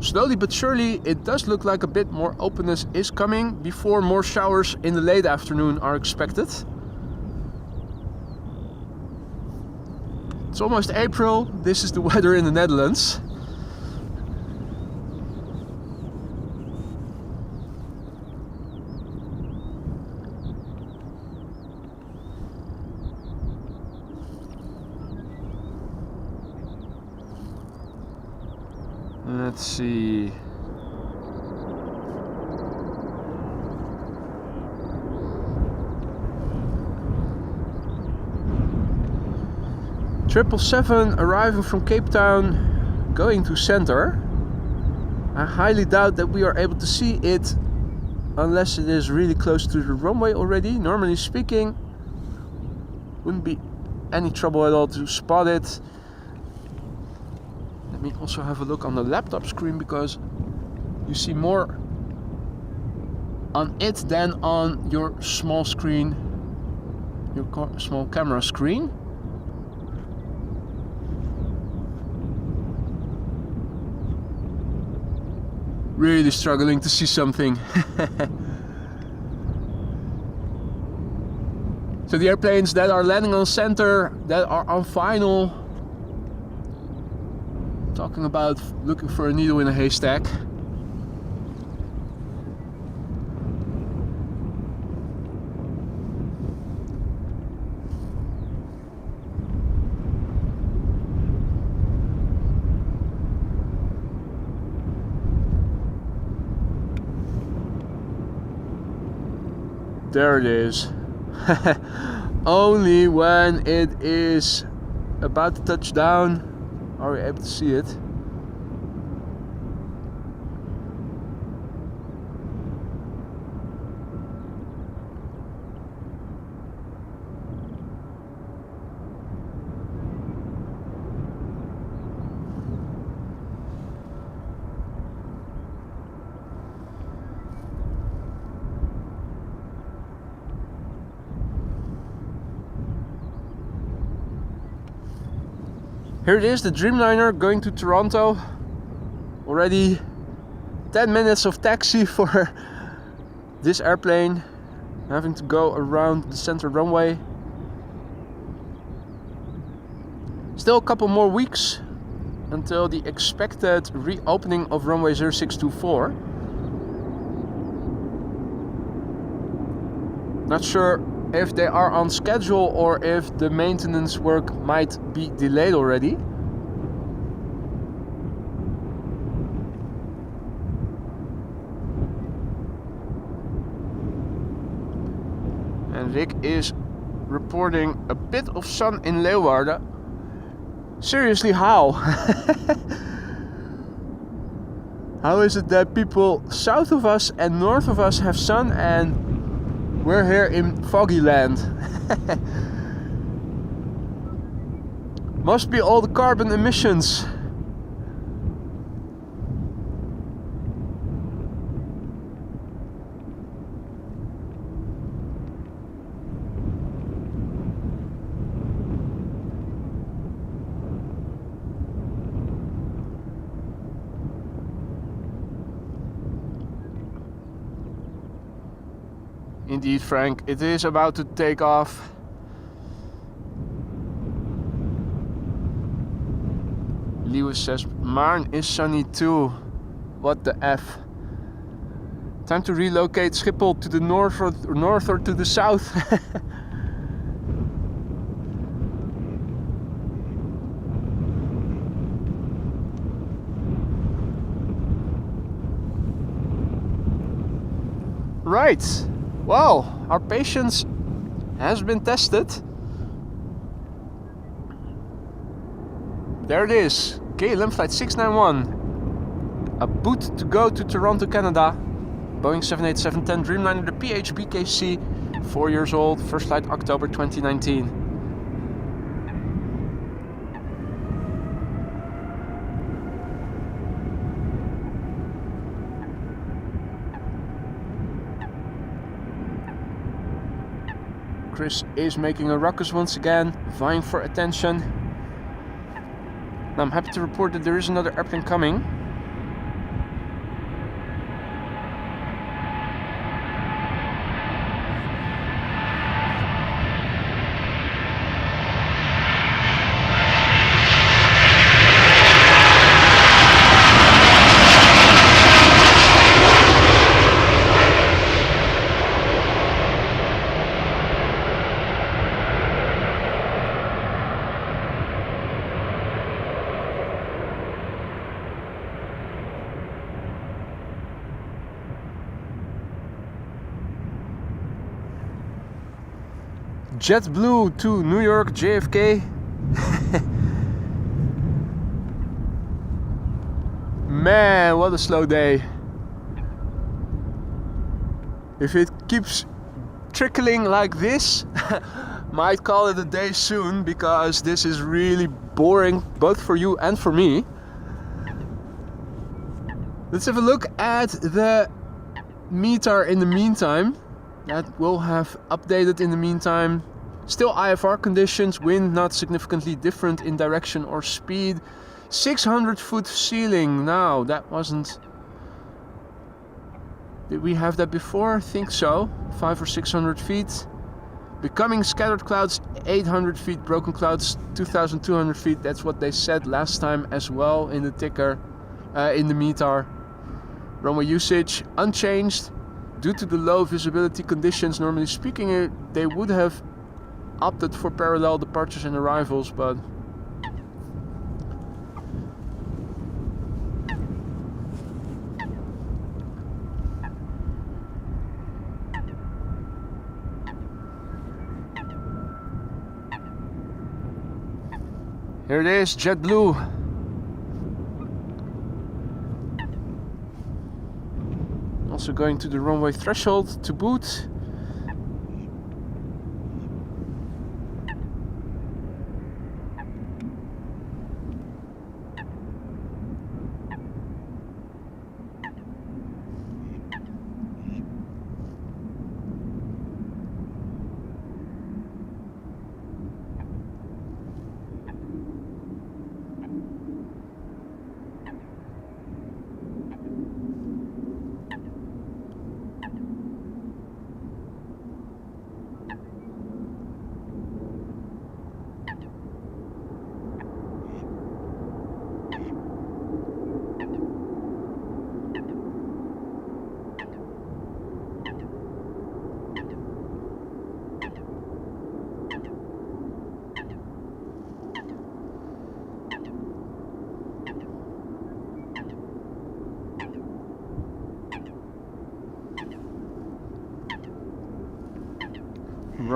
slowly but surely it does look like a bit more openness is coming before more showers in the late afternoon are expected. It's almost April. This is the weather in the Netherlands. Let's see. Triple 7 arriving from Cape Town, going to center. I highly doubt that we are able to see it unless it is really close to the runway already. Normally speaking, wouldn't be any trouble at all to spot it. Let me also have a look on the laptop screen, because you see more on it than on your small screen, your small camera screen. Really struggling to see something. So the airplanes that are landing on center, that are on final, talking about looking for a needle in a haystack. There it is. Only when it is about to touch down are we able to see it. Here it is, the Dreamliner going to Toronto. Already 10 minutes of taxi for this airplane, having to go around the center runway. Still a couple more weeks until the expected reopening of runway 0624. Not sure if they are on schedule or if the maintenance work might be delayed already. And Rick is reporting a bit of sun in Leeuwarden. Seriously, how? How is it that people south of us and north of us have sun and we're here in foggy land? Must be all the carbon emissions. Indeed, Frank, it is about to take off. Lewis says, Marne is sunny too. What the F? Time to relocate Schiphol to the north or to the south. Right. Well, our patience has been tested. There it is, KLM flight 691. A boot to go to Toronto, Canada. Boeing 787-10 Dreamliner, the PHBKC, 4 years old, first flight October 2019. Chris is making a ruckus once again, vying for attention. Now I'm happy to report that there is another airplane coming. JetBlue to New York JFK. Man, what a slow day. If it keeps trickling like this, might call it a day soon, because this is really boring both for you and for me. Let's have a look at the METAR in the meantime. That will have updated in the meantime. Still IFR conditions, wind not significantly different in direction or speed. 600-foot ceiling. Now, that wasn't... Did we have that before? I think so. 500 or 600 feet. Becoming scattered clouds, 800 feet. Broken clouds, 2,200 feet. That's what they said last time as well in the ticker, in the METAR. Runway usage, unchanged. Due to the low visibility conditions, normally speaking, they would have opted for parallel departures and arrivals, but here it is, JetBlue. Also going to the runway threshold to boot.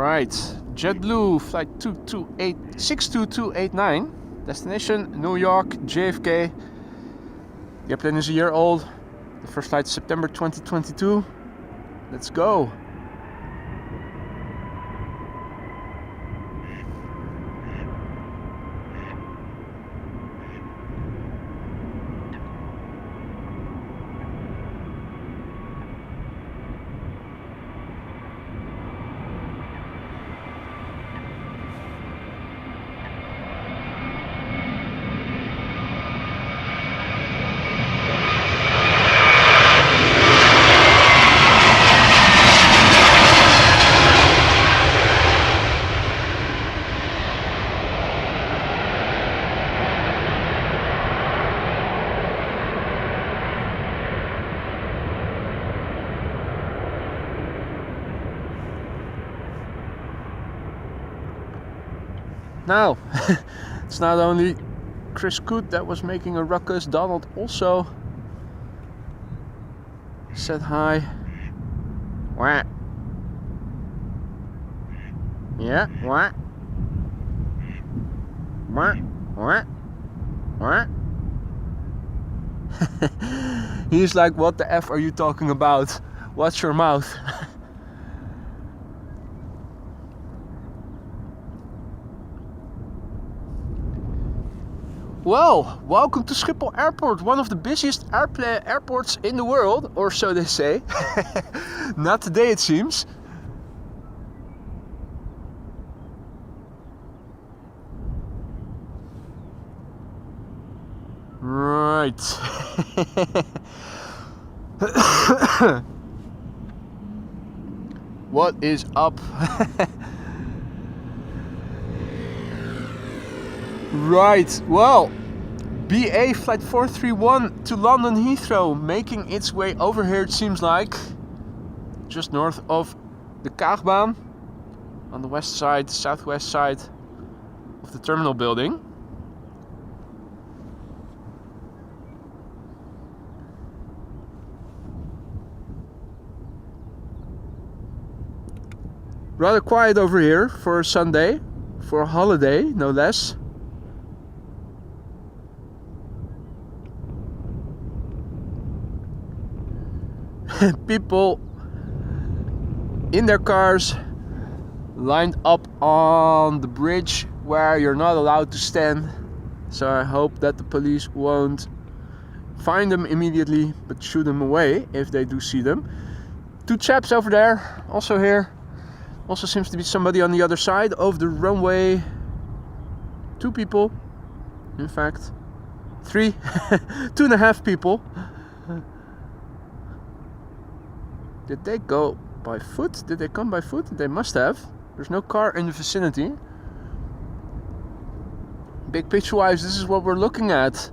Right, JetBlue flight 62289, destination New York, JFK. The airplane is a year old. The first flight is September 2022. Let's go. Now, it's not only Chris Coot that was making a ruckus, Donald also said hi. Wah. Yeah, wah. Wah, wah, wah. He's like, what the F are you talking about? Watch your mouth. Well, welcome to Schiphol Airport, one of the busiest airports in the world, or so they say. Not today, it seems. Right. What is up? Right, well, BA flight 431 to London Heathrow, making its way over here, it seems like, just north of the Kaagbaan, on the west side, southwest side of the terminal building. Rather quiet over here for a Sunday, for a holiday, no less. People in their cars lined up on the bridge where you're not allowed to stand, so I hope that the police won't find them immediately but shoo them away if they do see them. Two chaps over there, also here. Also seems to be somebody on the other side of the runway. Two people, in fact, three, 2.5 people. Did they go by foot? Did they come by foot? They must have. There's no car in the vicinity. Big picture wise, this is what we're looking at.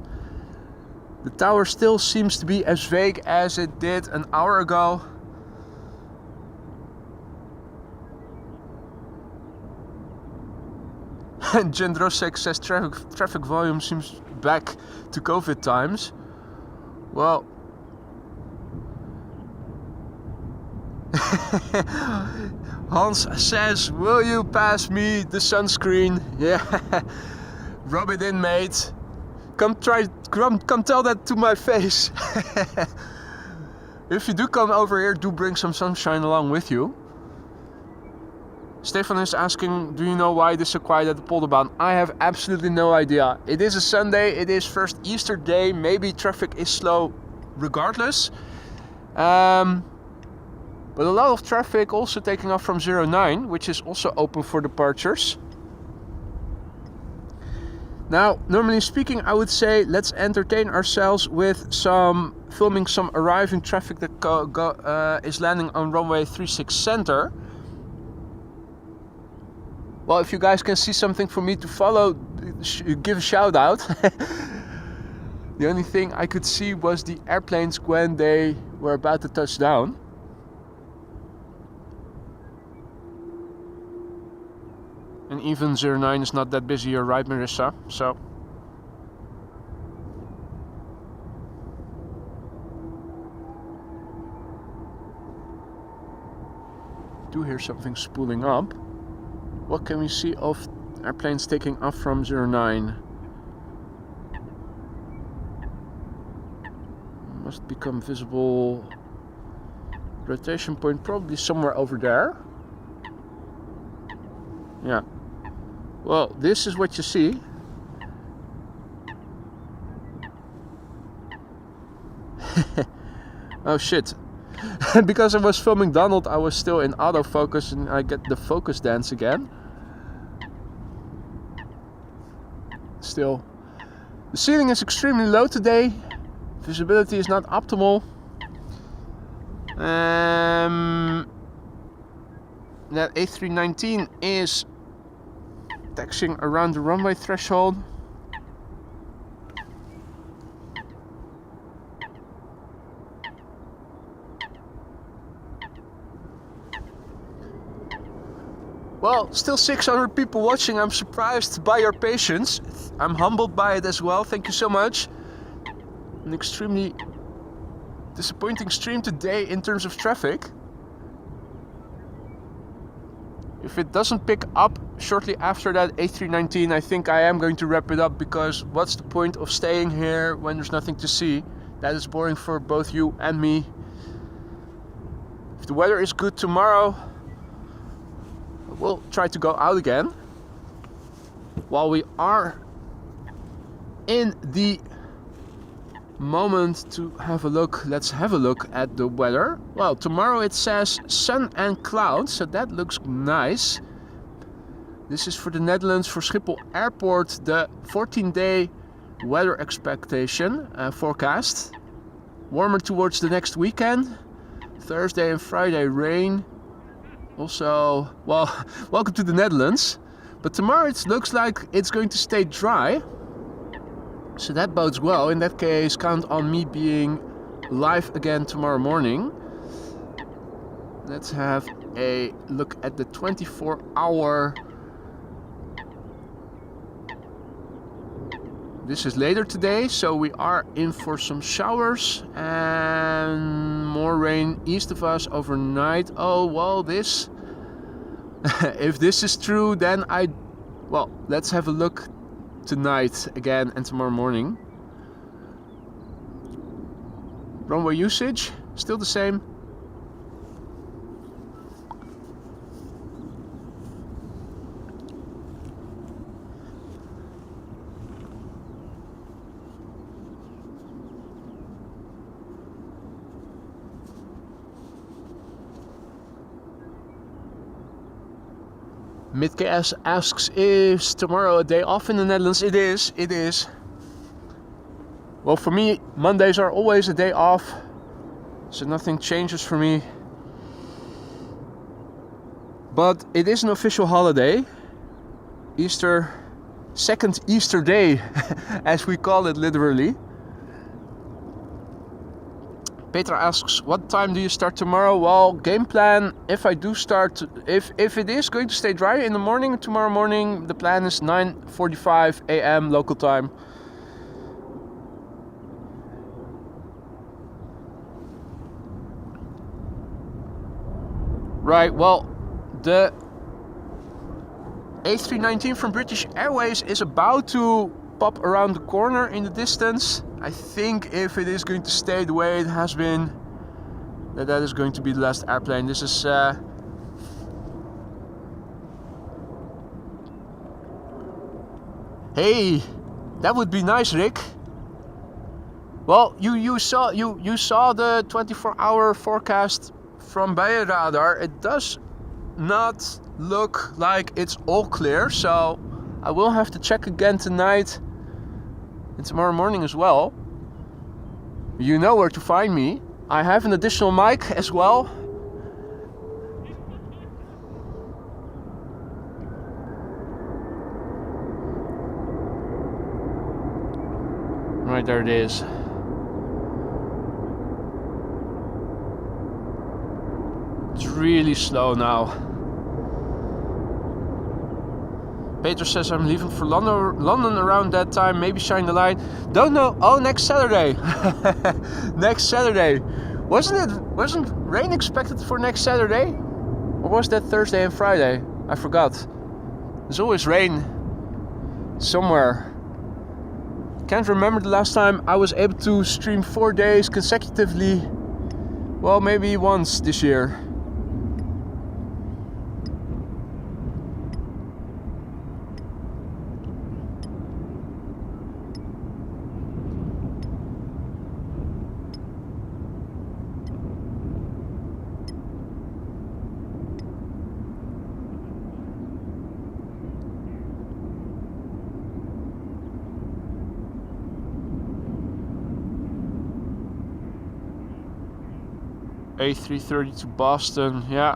The tower still seems to be as vague as it did an hour ago. And Jendrosek says traffic volume seems back to COVID times. Well, Hans says, will you pass me the sunscreen? Yeah, rub it in, mate. Come tell that to my face. If you do come over here, do bring some sunshine along with you. Stefan is asking, do you know why it is so quiet at the Polderbaan? I have absolutely no idea. It is a Sunday, it is first Easter day, maybe traffic is slow regardless. But a lot of traffic also taking off from 09, which is also open for departures. Now, normally speaking, I would say let's entertain ourselves with filming some arriving traffic that is landing on runway 36 center. Well, if you guys can see something for me to follow, give a shout out. The only thing I could see was the airplanes when they were about to touch down. And even 09 is not that busy, you're right, Marissa, so. Do hear something spooling up. What can we see of airplanes taking off from 09? Must become visible. Rotation point probably somewhere over there. Yeah. Well, this is what you see. Oh shit. Because I was filming Donald, I was still in autofocus and I get the focus dance again. Still. The ceiling is extremely low today. Visibility is not optimal. That A319 is taxiing around the runway threshold. Well, still 600 people watching. I'm surprised by your patience. I'm humbled by it as well. Thank you so much. An extremely disappointing stream today in terms of traffic. If it doesn't pick up shortly after that A319, I think I am going to wrap it up, because what's the point of staying here when there's nothing to see? That is boring for both you and me. If the weather is good tomorrow, we'll try to go out again. While we are in the moment to have a look, let's have a look at the weather. Well, tomorrow it says sun and clouds, so that looks nice. This is for the Netherlands, for Schiphol Airport, the 14-day weather expectation forecast. Warmer towards the next weekend. Thursday and Friday rain. Also, well, welcome to the Netherlands. But tomorrow it looks like it's going to stay dry. So that bodes well. In that case, count on me being live again tomorrow morning. Let's have a look at the 24-hour. This is later today, so we are in for some showers and more rain east of us overnight. Oh, well, this... if this is true, then well, let's have a look tonight again and tomorrow morning. Runway usage, still the same. Midcast asks, is tomorrow a day off in the Netherlands? It is. Well, for me, Mondays are always a day off, so nothing changes for me. But it is an official holiday. Easter, second Easter day, as we call it literally. Petra asks, what time do you start tomorrow? Well, game plan, if I do start, if it is going to stay dry in the morning, tomorrow morning, the plan is 9:45 a.m. local time. Right, well, the A319 from British Airways is about to pop around the corner in the distance. I think if it is going to stay the way it has been, that is going to be the last airplane. This is hey, that would be nice, Rick. Well, you saw the 24-hour forecast from Radar. It does not look like it's all clear, so I will have to check again tonight and tomorrow morning as well. You know where to find me. I have an additional mic as well. Right, there it is. It's really slow now. Peter says I'm leaving for London around that time, maybe shine the light. Don't know. Oh, next Saturday. Next Saturday. Wasn't rain expected for next Saturday? Or was that Thursday and Friday? I forgot. There's always rain somewhere. Can't remember the last time I was able to stream 4 days consecutively. Well, maybe once this year. A330 to Boston, yeah,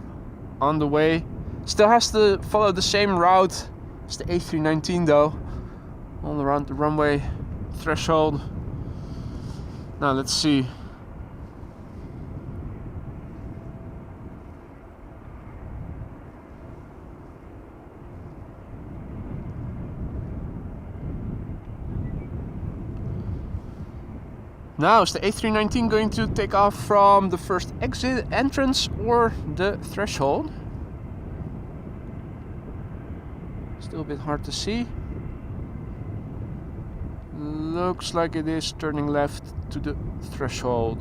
on the way. Still has to follow the same route as the A319 though, all around the runway threshold. Now let's see. Now, is the A319 going to take off from the first exit entrance or the threshold? Still a bit hard to see. Looks like it is turning left to the threshold.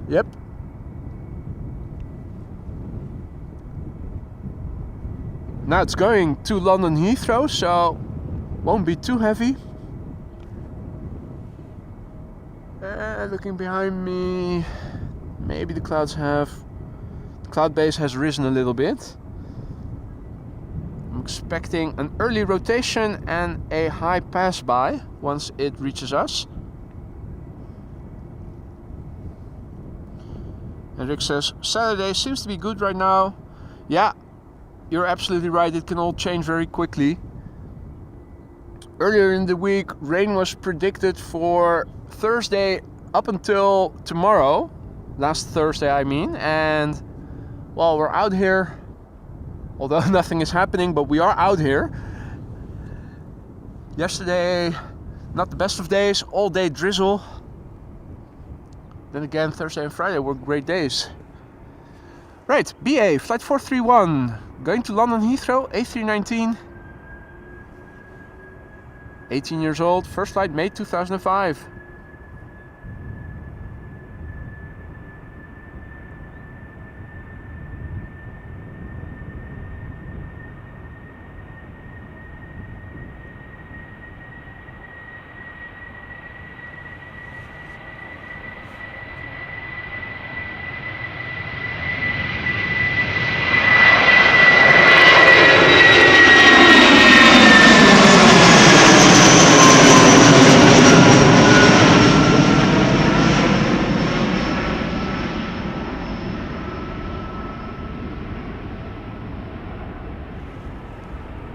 Yep. Now it's going to London Heathrow, so won't be too heavy. Looking behind me, maybe the cloud base has risen a little bit. I'm expecting an early rotation and a high pass by once it reaches us. And Rick says, Saturday seems to be good right now. Yeah, you're absolutely right, it can all change very quickly. Earlier in the week, rain was predicted for Thursday up until tomorrow. Last Thursday, I mean. And, well, we're out here. Although nothing is happening, but we are out here. Yesterday, not the best of days. All day drizzle. Then again, Thursday and Friday were great days. Right, BA, flight 431. Going to London Heathrow, A319. 18 years old, first flight May 2005.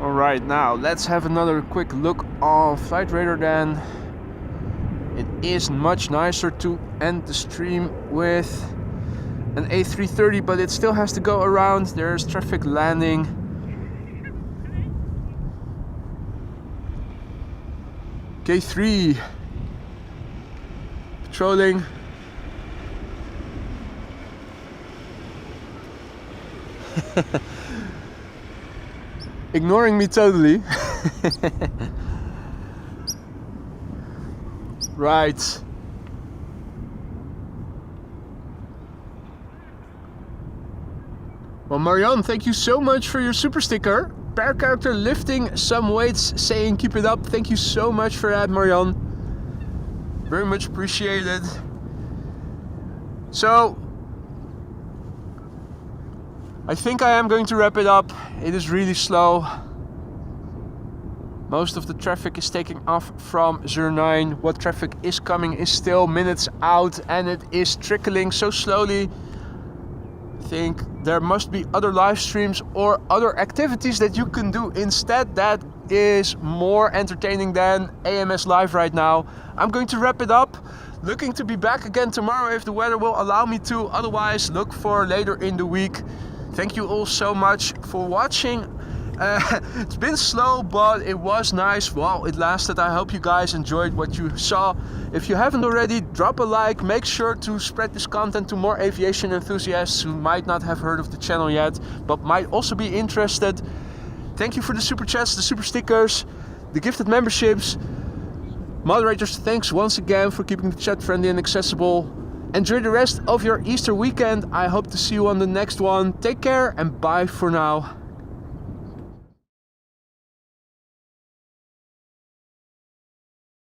Alright, now let's have another quick look on Flight Radar then. It is much nicer to end the stream with an A330, but it still has to go around. There's traffic landing. K3 patrolling. Ignoring me totally. Right. Well, Marianne, thank you so much for your super sticker. Per character lifting some weights, saying keep it up. Thank you so much for that, Marianne. Very much appreciated. So, I think I am going to wrap it up. It is really slow. Most of the traffic is taking off from 09. What traffic is coming is still minutes out, and it is trickling so slowly. I think there must be other live streams or other activities that you can do instead that is more entertaining than AMS Live right now. I'm going to wrap it up. Looking to be back again tomorrow if the weather will allow me to. Otherwise, look for later in the week. Thank you all so much for watching. It's been slow, but it was nice while it lasted. I hope you guys enjoyed what you saw. If you haven't already, drop a like. Make sure to spread this content to more aviation enthusiasts who might not have heard of the channel yet, but might also be interested. Thank you for the super chats, the super stickers, the gifted memberships. Moderators, thanks once again for keeping the chat friendly and accessible. Enjoy the rest of your Easter weekend. I hope to see you on the next one. Take care and bye for now.